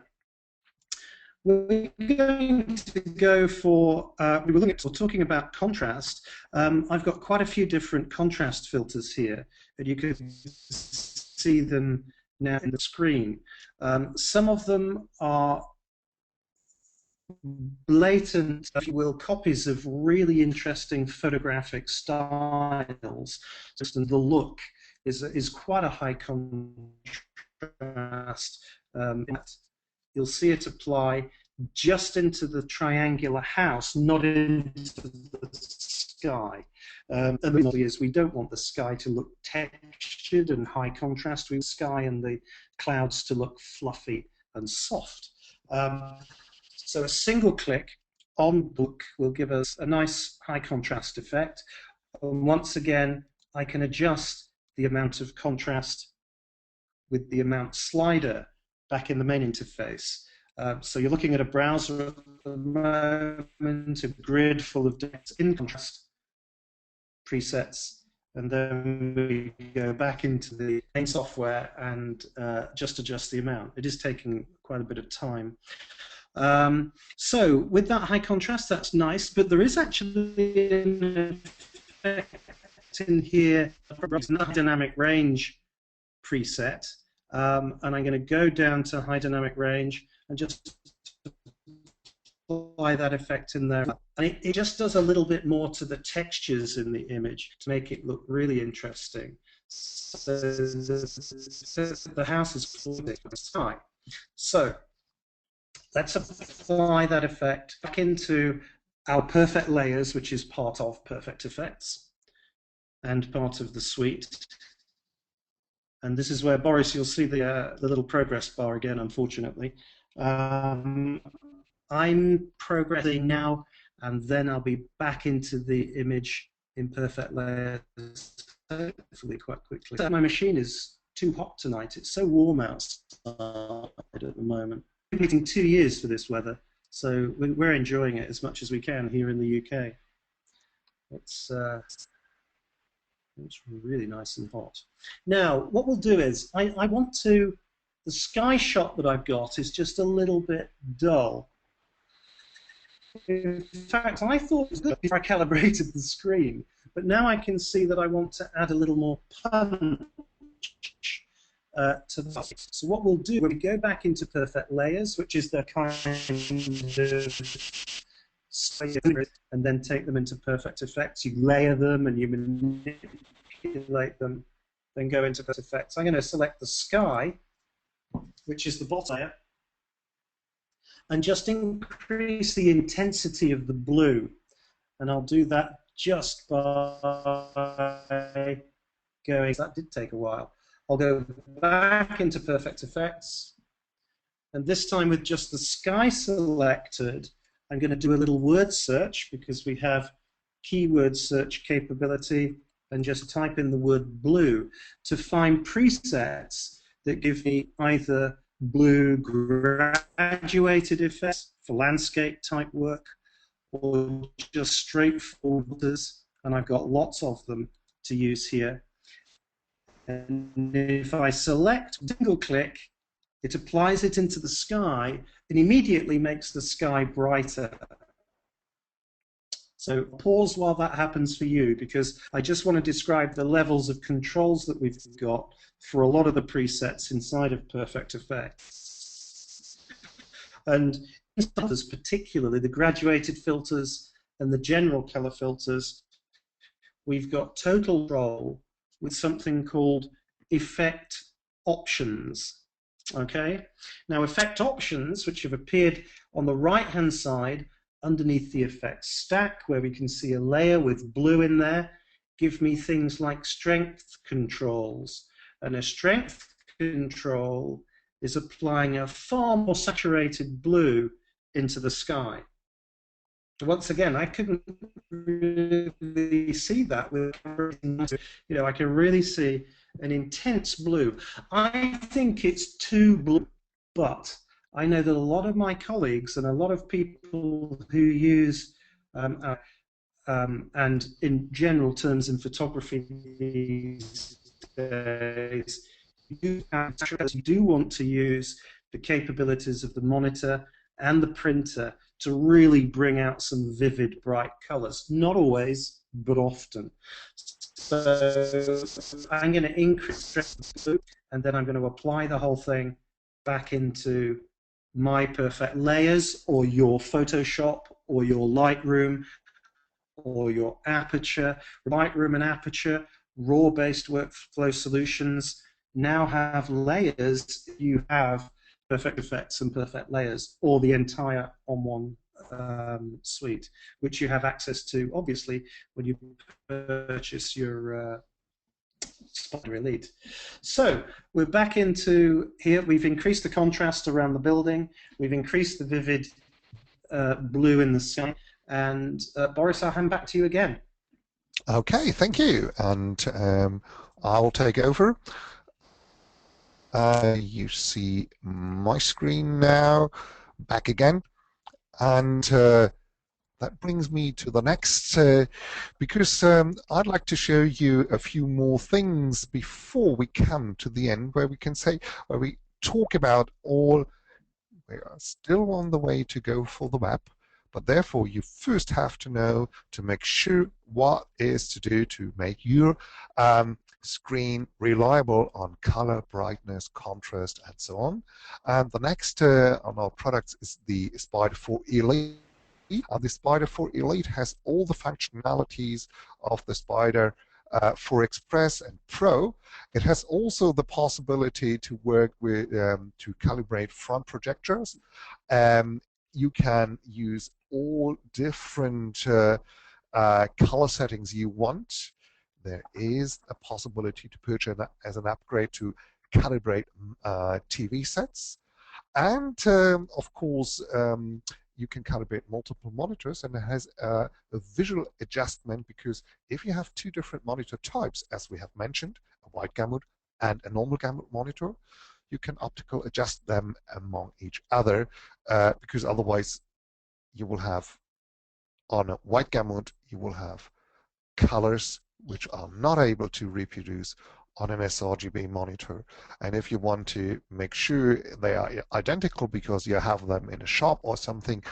we're going to go for, we were talking about contrast. I've got quite a few different contrast filters here, and you can see them now in the screen. Some of them are blatant, if you will, copies of really interesting photographic styles. So the look is quite a high contrast. You'll see it apply just into the triangular house, not into the sky. And the reason is we don't want the sky to look textured and high contrast. We want the sky and the clouds to look fluffy and soft. So a single click on book will give us a nice high contrast effect. And once again, I can adjust the amount of contrast with the amount slider back in the main interface. So you're looking at a browser at the moment, a grid full of in contrast presets, and then we go back into the main software and just adjust the amount. It is taking quite a bit of time. So with that high contrast, that's nice, but there is actually an effect in here, a dynamic range preset, and I'm going to go down to high dynamic range and just apply that effect in there. And it just does a little bit more to the textures in the image to make it look really interesting. So the house is full of sky. So let's apply that effect back into our perfect layers, which is part of Perfect Effects and part of the suite. And this is where, Boris, you'll see the little progress bar again, unfortunately. I'm progressing now, and then I'll be back into the image in Perfect Layers hopefully quite quickly. My machine is too hot tonight. It's so warm outside at the moment. We're waiting 2 years for this weather, so we're enjoying it as much as we can here in the UK. It's really nice and hot. Now, what we'll do is, I want to, the sky shot that I've got is just a little bit dull. In fact, I thought it was good before I calibrated the screen, but now I can see that I want to add a little more punch to the. So what we'll do, when we go back into Perfect Layers, which is the kind of, and then take them into Perfect Effects, you layer them and you manipulate them, then go into Perfect Effects. I'm going to select the sky, which is the bottom layer, and just increase the intensity of the blue. And I'll do that just by going, that did take a while. I'll go back into Perfect Effects, and this time with just the sky selected, I'm going to do a little word search because we have keyword search capability, and just type in the word blue to find presets that give me either blue graduated effects for landscape type work or just straightforward, and I've got lots of them to use here. And if I select single click, it applies it into the sky and immediately makes the sky brighter. So pause while that happens for you, because I just want to describe the levels of controls that we've got for a lot of the presets inside of Perfect Effects. And filters, particularly the graduated filters and the general color filters, we've got total control with something called Effect Options. Okay? Now, Effect Options, which have appeared on the right-hand side underneath the effects stack, where we can see a layer with blue in there, give me things like strength controls. And a strength control is applying a far more saturated blue into the sky. Once again, I couldn't really see that with, I can really see an intense blue. I think it's too blue, but I know that a lot of my colleagues and a lot of people who use, and in general terms in photography these days, you do want to use the capabilities of the monitor and the printer to really bring out some vivid, bright colors. Not always, but often. So I'm going to increase strength, and then I'm going to apply the whole thing back into my Perfect Layers, or your Photoshop, or your Lightroom, or your Aperture. Lightroom and Aperture, RAW-based workflow solutions, now have layers. You have Perfect Effects and Perfect Layers, or the entire onOne suite, which you have access to, obviously, when you purchase your Spyder4ELITE. So we're back into here. We've increased the contrast around the building. We've increased the vivid blue in the sky. And Boris, I'll hand back to you again. Okay, thank you. And I'll take over. You see my screen now, back again. And that brings me to the next, because I'd like to show you a few more things before we come to the end, where we can say, where we talk about all, we are still on the way to go for the web, but therefore you first have to know to make sure what is to do to make your screen reliable on color, brightness, contrast, and so on. And the next on our products is the Spyder4ELITE. The Spyder4ELITE has all the functionalities of the Spyder for Express and Pro. It has also the possibility to work with to calibrate front projectors. You can use all different color settings you want. There is a possibility to purchase as an upgrade to calibrate TV sets. And of course, you can calibrate multiple monitors, and it has a visual adjustment, because if you have two different monitor types, as we have mentioned, a wide gamut and a normal gamut monitor, you can optical adjust them among each other, because otherwise you will have, on a wide gamut, you will have colors which are not able to reproduce on an sRGB monitor. And if you want to make sure they are identical because you have them in a shop or something,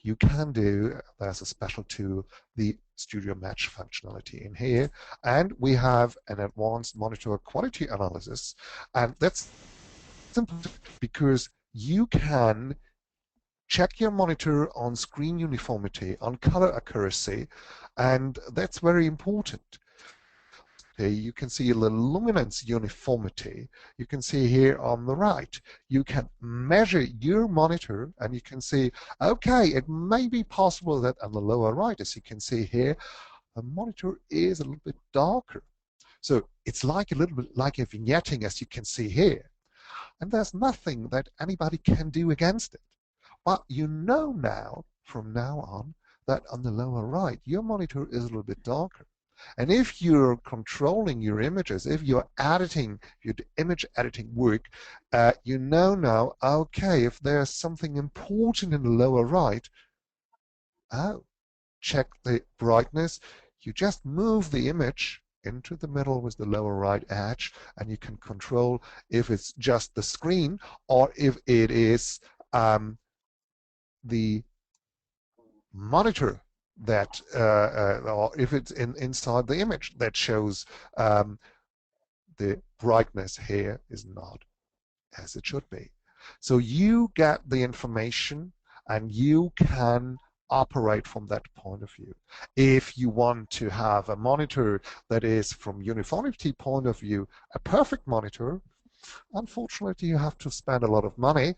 you can do, there's a special tool, the Studio Match functionality in here. And we have an advanced monitor quality analysis. And that's simple because you can check your monitor on screen uniformity, on color accuracy, and that's very important. You can see the luminance uniformity. You can see here on the right. You can measure your monitor and you can see, okay, it may be possible that on the lower right, as you can see here, the monitor is a little bit darker. So it's like a little bit like a vignetting, as you can see here. And there's nothing that anybody can do against it. But you know now, from now on, that on the lower right, your monitor is a little bit darker. And if you're controlling your images, if you're editing your image editing work, you know now, okay, if there's something important in the lower right, oh, check the brightness. You just move the image into the middle with the lower right edge, and you can control if it's just the screen or if it is the monitor that, or if it's inside the image that shows the brightness here is not as it should be. So you get the information and you can operate from that point of view. If you want to have a monitor that is, from uniformity point of view, a perfect monitor, unfortunately, you have to spend a lot of money.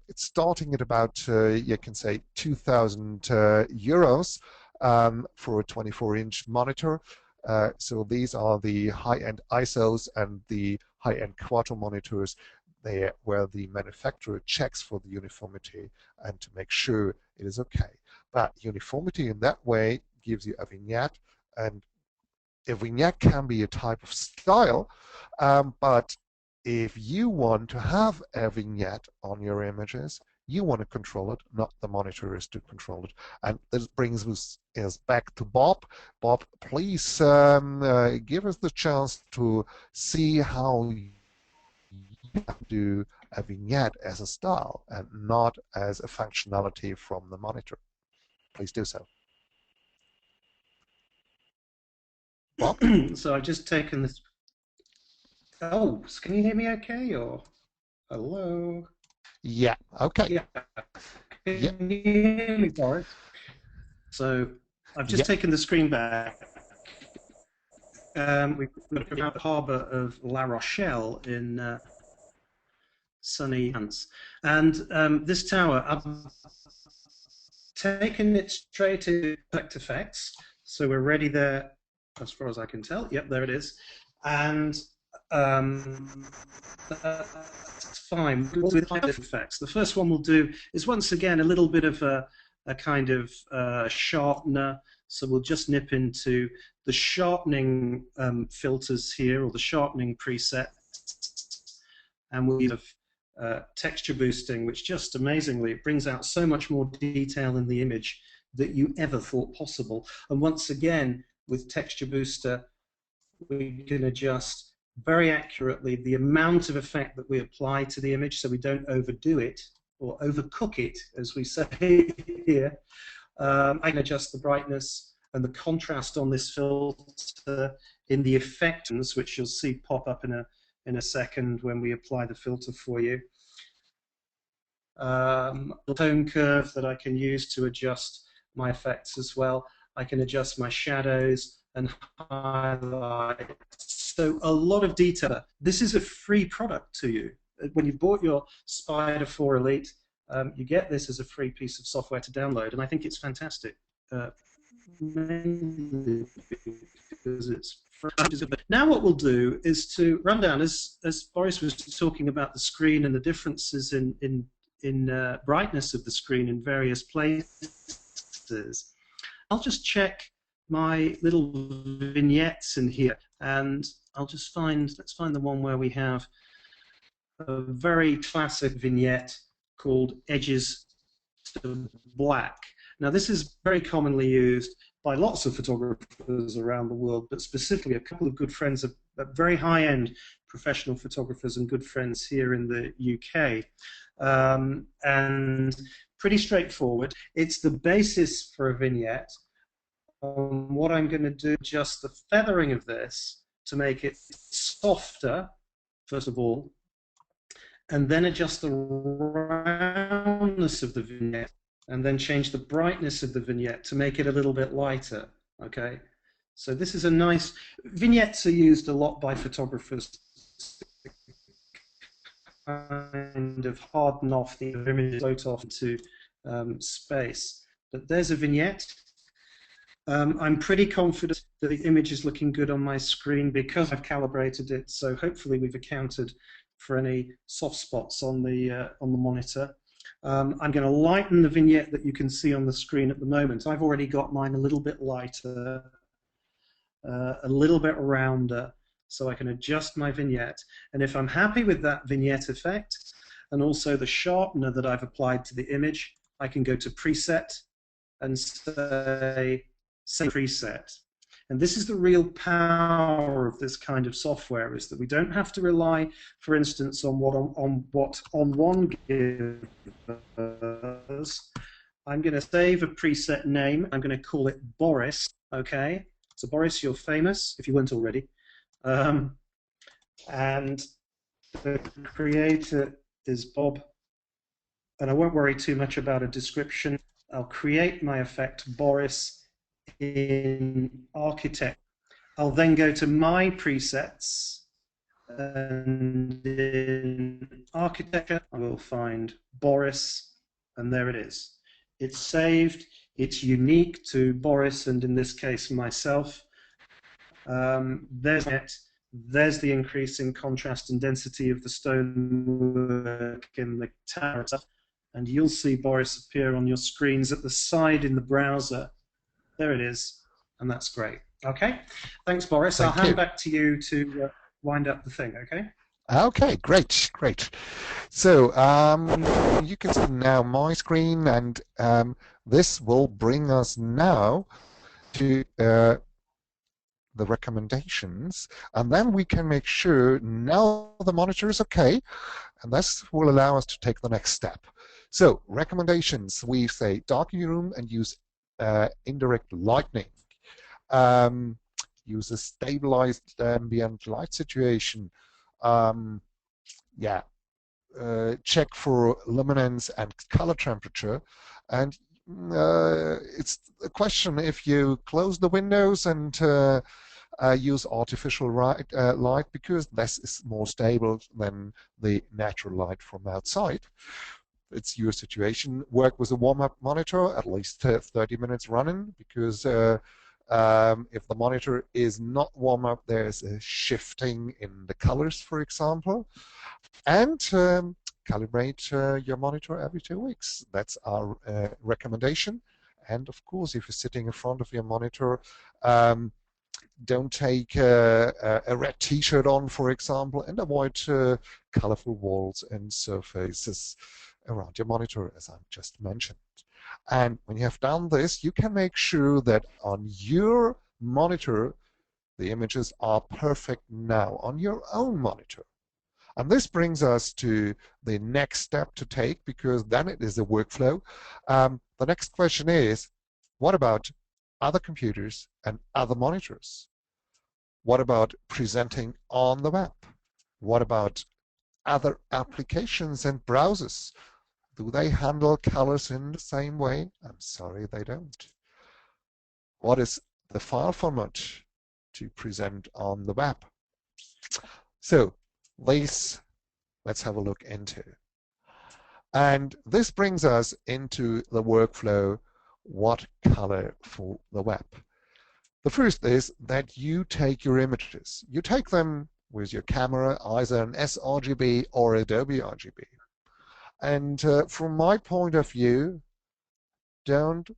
It's starting at about, you can say, 2,000 euros for a 24-inch monitor. So these are the high-end ISOs and the high-end quarto monitors there, where the manufacturer checks for the uniformity and to make sure it is okay. But uniformity in that way gives you a vignette, and a vignette can be a type of style, but if you want to have a vignette on your images, you want to control it, not the monitor is to control it. And this brings us back to Bob. Bob, please give us the chance to see how you do a vignette as a style and not as a functionality from the monitor. Please do so. Bob? So I've just taken this. Oh, can you hear me okay? Or hello? Yeah, okay. Yeah. Yeah, Can you hear me, Boris? So I've just yeah, taken the screen back. We've got the harbour of La Rochelle in sunny France. And this tower, taken it straight to Perfect Effects, so we're ready there as far as I can tell. Yep, there it is. And that's fine. With effects, the first one we'll do is once again a little bit of a kind of sharpener. So we'll just nip into the sharpening filters here, or the sharpening preset, and we'll have texture boosting, which just amazingly it brings out so much more detail in the image that you ever thought possible. And once again, with texture booster, we can adjust very accurately the amount of effect that we apply to the image, so we don't overdo it or overcook it, as we say here. I can adjust the brightness and the contrast on this filter in the effects, which you'll see pop up in a second when we apply the filter for you. The tone curve that I can use to adjust my effects as well. I can adjust my shadows and highlights. So a lot of detail. This is a free product to you. When you've bought your Spyder4ELITE, you get this as a free piece of software to download, and I think it's fantastic. Mainly because it's free. Now what we'll do is to run down, as Boris was talking about the screen and the differences in brightness of the screen in various places. I'll just check my little vignettes in here, and I'll just let's find the one where we have a very classic vignette called Edges to Black. Now this is very commonly used by lots of photographers around the world, but specifically a couple of good friends, very high-end professional photographers and good friends here in the UK. And pretty straightforward. It's the basis for a vignette. What I'm going to do, just the feathering of this to make it softer, first of all, and then adjust the roundness of the vignette, and then change the brightness of the vignette to make it a little bit lighter. Okay, so this is a nice. Vignettes are used a lot by photographers to kind of harden off the image, float off into space. But there's a vignette. I'm pretty confident that the image is looking good on my screen because I've calibrated it, so hopefully we've accounted for any soft spots on the monitor. I'm going to lighten the vignette that you can see on the screen at the moment. I've already got mine a little bit lighter, a little bit rounder, so I can adjust my vignette. And if I'm happy with that vignette effect, and also the sharpener that I've applied to the image, I can go to Preset and say Save Preset. And this is the real power of this kind of software, is that we don't have to rely, for instance, on what onOne gives us. I'm going to save a preset name. I'm going to call it Boris. Okay, so Boris, you're famous if you weren't already. And the creator is Bob. And I won't worry too much about a description. I'll create my effect Boris in Architect. I'll then go to My Presets, and in Architecture I will find Boris, and there it is. It's saved, it's unique to Boris, and in this case myself. There's it. There's the increase in contrast and density of the stonework in the tower, and you'll see Boris appear on your screens at the side in the browser. There it is, and that's great. Okay, thanks, Boris. I'll hand back to you to wind up the thing. Okay. Okay, great, great. So you can see now my screen, and this will bring us now to the recommendations, and then we can make sure now the monitor is okay, and this will allow us to take the next step. So recommendations, we say darken your room and use indirect lighting. Use a stabilized ambient light situation. Check for luminance and color temperature. And it's a question if you close the windows and use artificial light, because this is more stable than the natural light from outside. it's your situation. Work with a warm-up monitor, at least 30 minutes running, because if the monitor is not warm up, there's a shifting in the colors, for example. And calibrate your monitor every 2 weeks. That's our recommendation. And of course, if you're sitting in front of your monitor, don't take a red t-shirt on, for example, and avoid colorful walls and surfaces around your monitor, as I just mentioned. And when you have done this, you can make sure that on your monitor, the images are perfect now on your own monitor. And this brings us to the next step to take, because then it is a workflow. The next question is, what about other computers and other monitors? What about presenting on the web? What about other applications and browsers? Do they handle colors in the same way? I'm sorry, they don't. What is the file format to present on the web? So let's have a look into. And this brings us into the workflow, what color for the web. The first is that you take your images. You take them with your camera, either an sRGB or Adobe RGB. And from my point of view, don't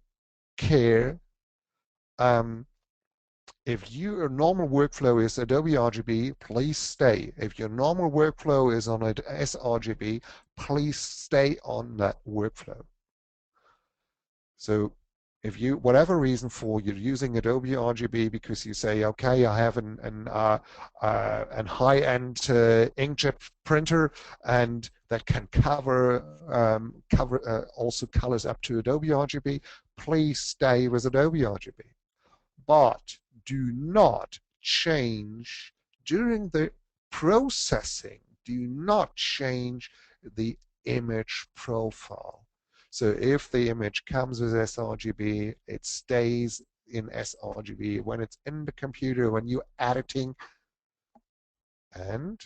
care if your normal workflow is Adobe RGB, please stay. If your normal workflow is on sRGB, please stay on that workflow. So if you, whatever reason for you're using Adobe RGB because you say, okay, I have an high-end inkjet printer and that can cover also colors up to Adobe RGB, please stay with Adobe RGB. But do not change during the processing, do not change the image profile. So if the image comes with sRGB, it stays in sRGB. When it's in the computer, when you're editing, and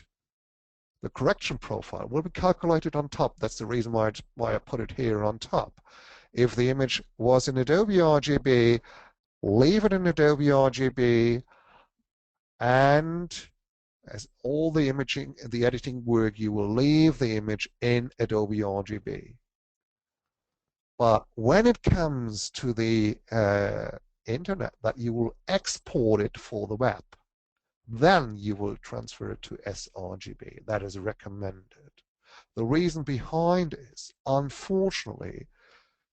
the correction profile will be calculated on top. That's the reason why I put it here on top. If the image was in Adobe RGB, leave it in Adobe RGB, and as all the imaging, the editing work, you will leave the image in Adobe RGB. But when it comes to the internet, that you will export it for the web, then you will transfer it to sRGB. That is recommended. The reason behind is, unfortunately,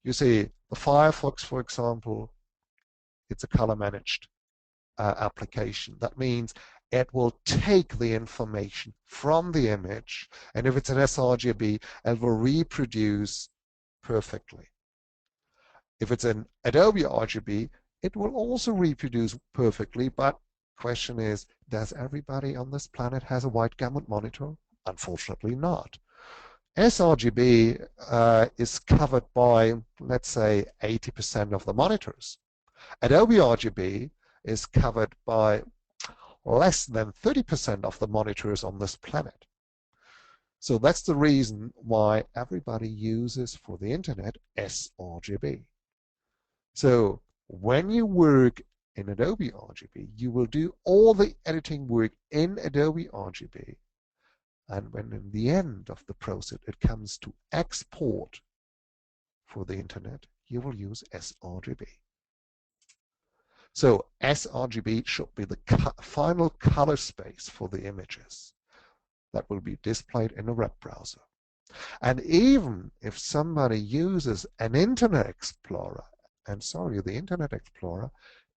you see, the Firefox, for example, it's a color managed application. That means it will take the information from the image, and if it's an sRGB, it will reproduce perfectly. If it's an Adobe RGB, it will also reproduce perfectly, but question is, does everybody on this planet has a wide gamut monitor? Unfortunately not. sRGB is covered by, let's say, 80% of the monitors. Adobe RGB is covered by less than 30% of the monitors on this planet. So that's the reason why everybody uses for the internet sRGB. So when you work in Adobe RGB, you will do all the editing work in Adobe RGB. And when in the end of the process it comes to export for the internet, you will use sRGB. So sRGB should be the final color space for the images that will be displayed in a web browser. And even if somebody uses an Internet Explorer, and sorry, the Internet Explorer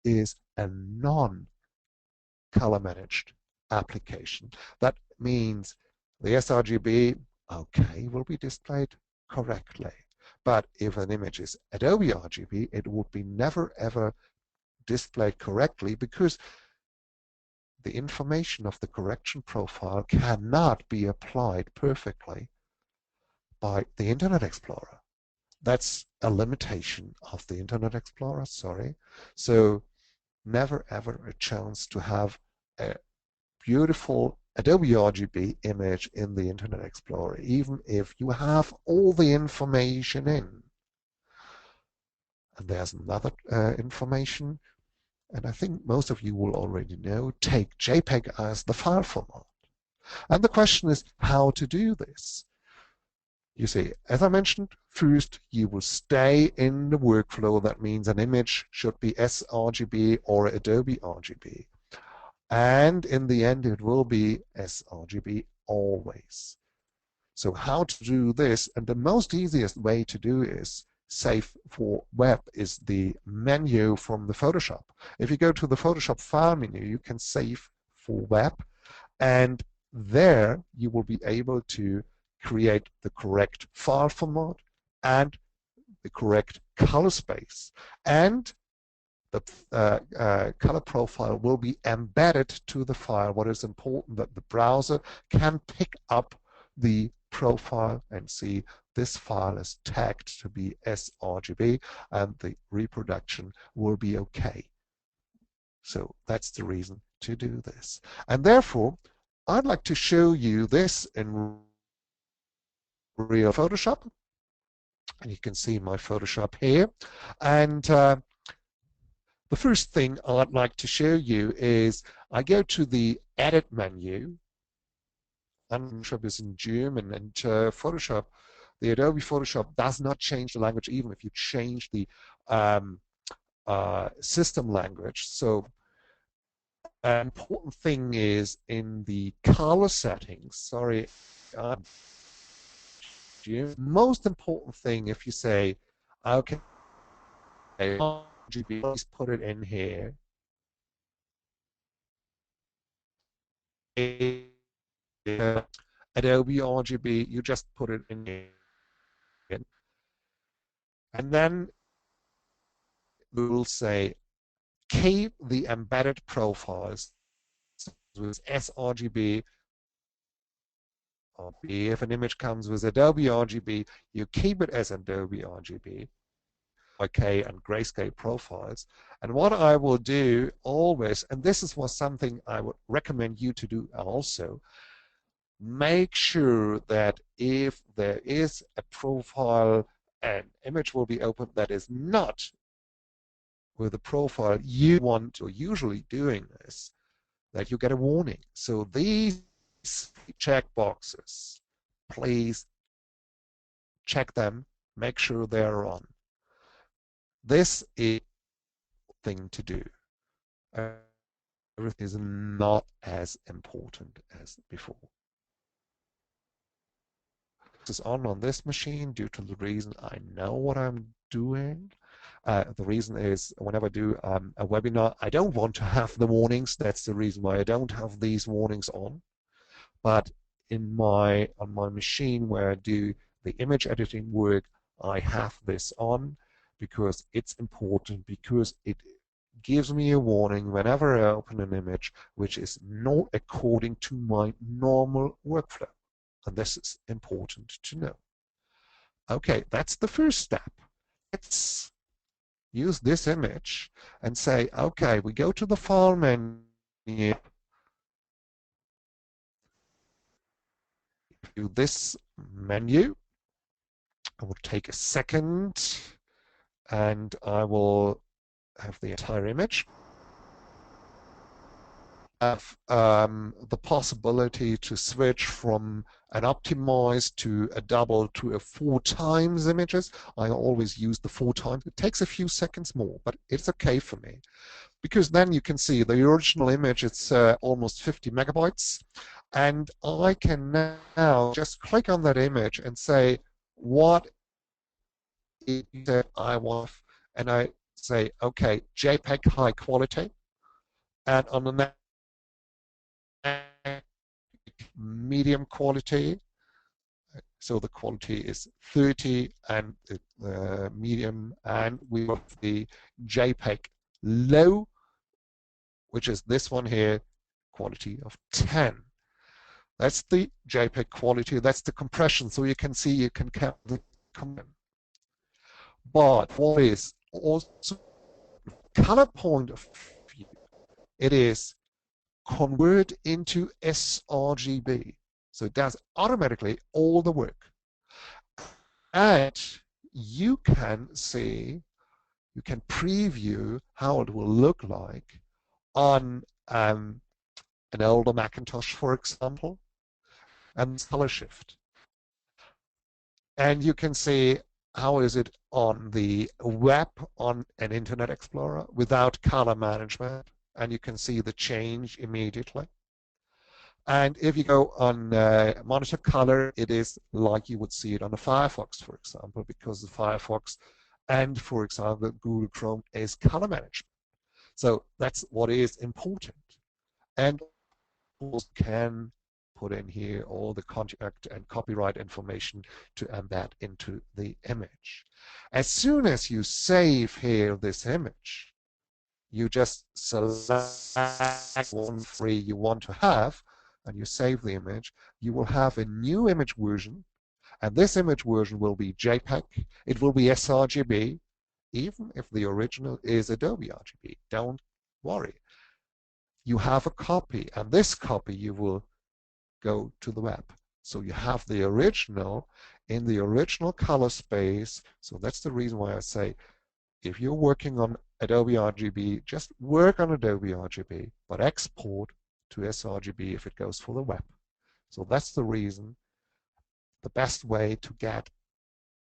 is a non-color managed application. That means the sRGB, okay, will be displayed correctly. But if an image is Adobe RGB, it would be never ever displayed correctly because the information of the correction profile cannot be applied perfectly by the Internet Explorer. That's a limitation of the Internet Explorer, sorry. So never ever a chance to have a beautiful Adobe RGB image in the Internet Explorer, even if you have all the information in. And there's another information, and I think most of you will already know, take JPEG as the file format. And the question is how to do this. You see, as I mentioned, first you will stay in the workflow. That means an image should be sRGB or Adobe RGB. And in the end, it will be sRGB always. So how to do this? And the most easiest way to do is save for web is the menu from the Photoshop. If you go to the Photoshop file menu, you can save for web, and there you will be able to create the correct file format and the correct color space. And the color profile will be embedded to the file. What is important that the browser can pick up the profile and see this file is tagged to be sRGB, and the reproduction will be okay. So that's the reason to do this. And therefore, I'd like to show you this in real Photoshop. And you can see my Photoshop here. And the first thing I'd like to show you is I go to the Edit menu, and Photoshop is in German, and Photoshop, the Adobe Photoshop does not change the language even if you change the system language. So an important thing is in the color settings, sorry, most important thing if you say, okay, RGB, please put it in here. Adobe RGB, you just put it in here. And then we will say, keep the embedded profiles with sRGB. If an image comes with Adobe RGB, you keep it as Adobe RGB, okay, and grayscale profiles. And what I will do always, and this is something I would recommend you to do also, make sure that if there is a profile, an image will be opened that is not with the profile you want, or usually doing this, that you get a warning. So these check boxes, please check them, make sure they're on. This is a thing to do. Everything is not as important as before. This is on this machine due to the reason I know what I'm doing. The reason is whenever I do a webinar, I don't want to have the warnings. That's the reason why I don't have these warnings on. But on my machine where I do the image editing work, I have this on because it's important, because it gives me a warning whenever I open an image which is not according to my normal workflow. And this is important to know. Okay, that's the first step. Let's use this image and say, okay, we go to the file menu, to this menu. I will take a second and I will have the entire image. Have the possibility to switch from an optimized to a double to a 4x images. I always use the 4x. It takes a few seconds more, but it's okay for me, because then you can see the original image, it's almost 50 megabytes, and I can now just click on that image and say what is it I want, and I say, okay, JPEG high quality, and on the next medium quality, so the quality is 30, and medium, and we have the JPEG low, which is this one here, quality of 10. That's the JPEG quality, that's the compression, so you can see, you can count the compression. But what is also color point of view, it is convert into sRGB. So it does automatically all the work. And you can see, you can preview how it will look like on an older Macintosh, for example, and color shift. And you can see how is it on the web on an Internet Explorer without color management. And you can see the change immediately. And if you go on monitor color, it is like you would see it on a Firefox, for example, because the Firefox and, for example, Google Chrome is color management. So that's what is important. And can put in here all the contract and copyright information to embed into the image. As soon as you save here this image, you just select one free you want to have, and you save the image. You will have a new image version, and this image version will be JPEG. It will be sRGB, even if the original is Adobe RGB. Don't worry. You have a copy, and this copy you will go to the web. So you have the original in the original color space. So that's the reason why I say if you're working on Adobe RGB, just work on Adobe RGB, but export to sRGB if it goes for the web. So that's the reason, the best way to get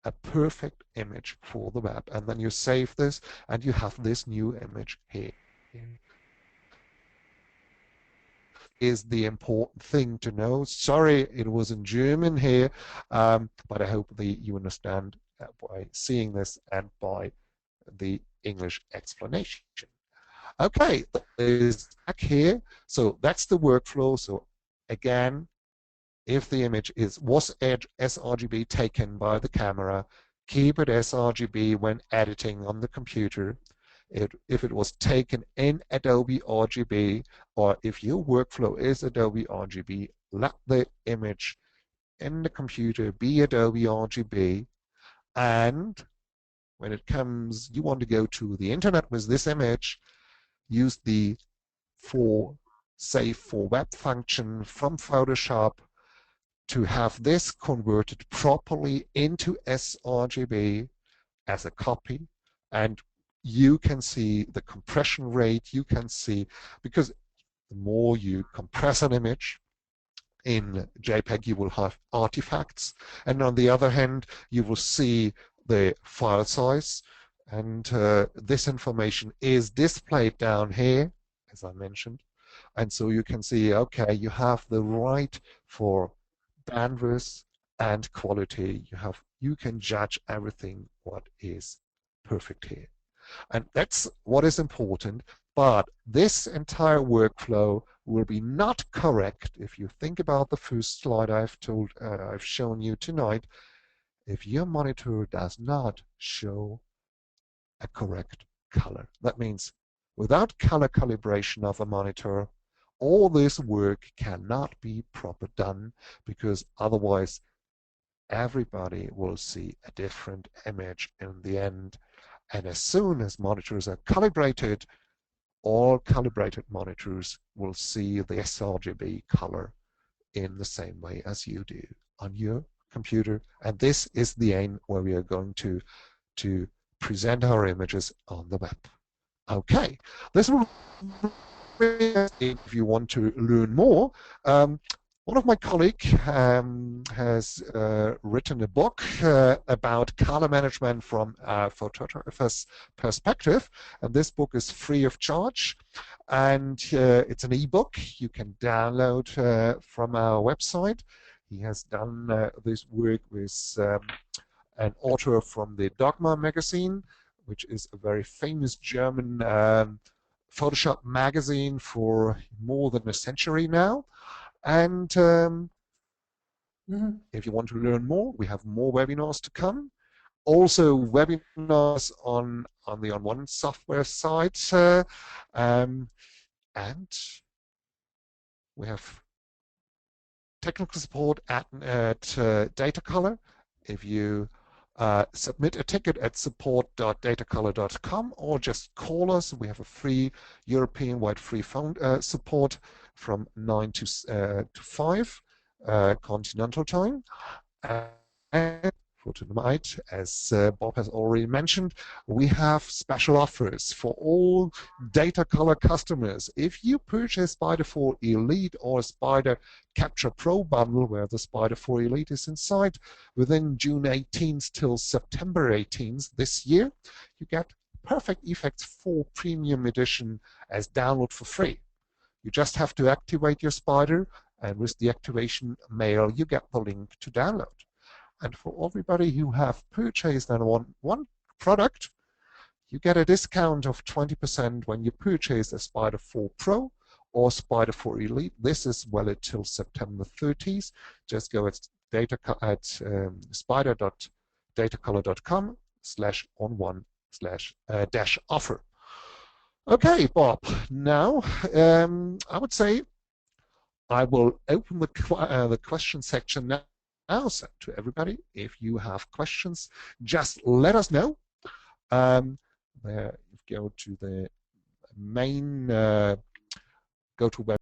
a perfect image for the web. And then you save this and you have this new image here. Is the important thing to know. Sorry, it was in German here, but I hope that you understand by seeing this and by the English explanation. Okay, is back here. So that's the workflow. So again, if the image was sRGB taken by the camera, keep it sRGB when editing on the computer. If it was taken in Adobe RGB, or if your workflow is Adobe RGB, let the image in the computer be Adobe RGB. And when it comes, you want to go to the internet with this image, use the save for web function from Photoshop to have this converted properly into sRGB as a copy. And you can see the compression rate, you can see, because the more you compress an image in JPEG, you will have artifacts. And on the other hand, you will see the file size. And this information is displayed down here, as I mentioned. And so you can see, okay, you have the right for bandwidth and quality. You can judge everything what is perfect here. And that's what is important. But this entire workflow will be not correct if you think about the first slide I've shown you tonight. If your monitor does not show a correct color, that means without color calibration of a monitor, all this work cannot be proper done, because otherwise everybody will see a different image in the end. And as soon as monitors are calibrated, all calibrated monitors will see the sRGB color in the same way as you do on your computer. And this is the aim where we are going to present our images on the web. Okay, this will, if you want to learn more, one of my colleagues has written a book about color management from a photographer's perspective, and this book is free of charge, and it's an ebook you can download from our website. He has done this work with an author from the Dogma magazine, which is a very famous German Photoshop magazine for more than a century now. And if you want to learn more, we have more webinars to come. Also, webinars on the onOne software site. And we have technical support at Datacolor. If you submit a ticket at support.datacolor.com or just call us. We have a free European-wide free phone support from 9 to 5 continental time. And for tonight, as Bob has already mentioned, we have special offers for all Datacolor customers. If you purchase Spyder4ELITE or Spyder Capture Pro bundle, where the Spyder4ELITE is inside, within June 18th till September 18th this year, you get Perfect Effects 4 Premium Edition as download for free. You just have to activate your Spyder, and with the activation mail, you get the link to download. And for everybody who have purchased one product, you get a discount of 20% when you purchase a Spyder 4 Pro or Spyder4ELITE. This is valid till September 30th. Just go at spyder.datacolor.com/onone/-offer. Okay, Bob. Now I would say I will open the question section now. So to everybody, if you have questions, just let us know. There, go to the main go to web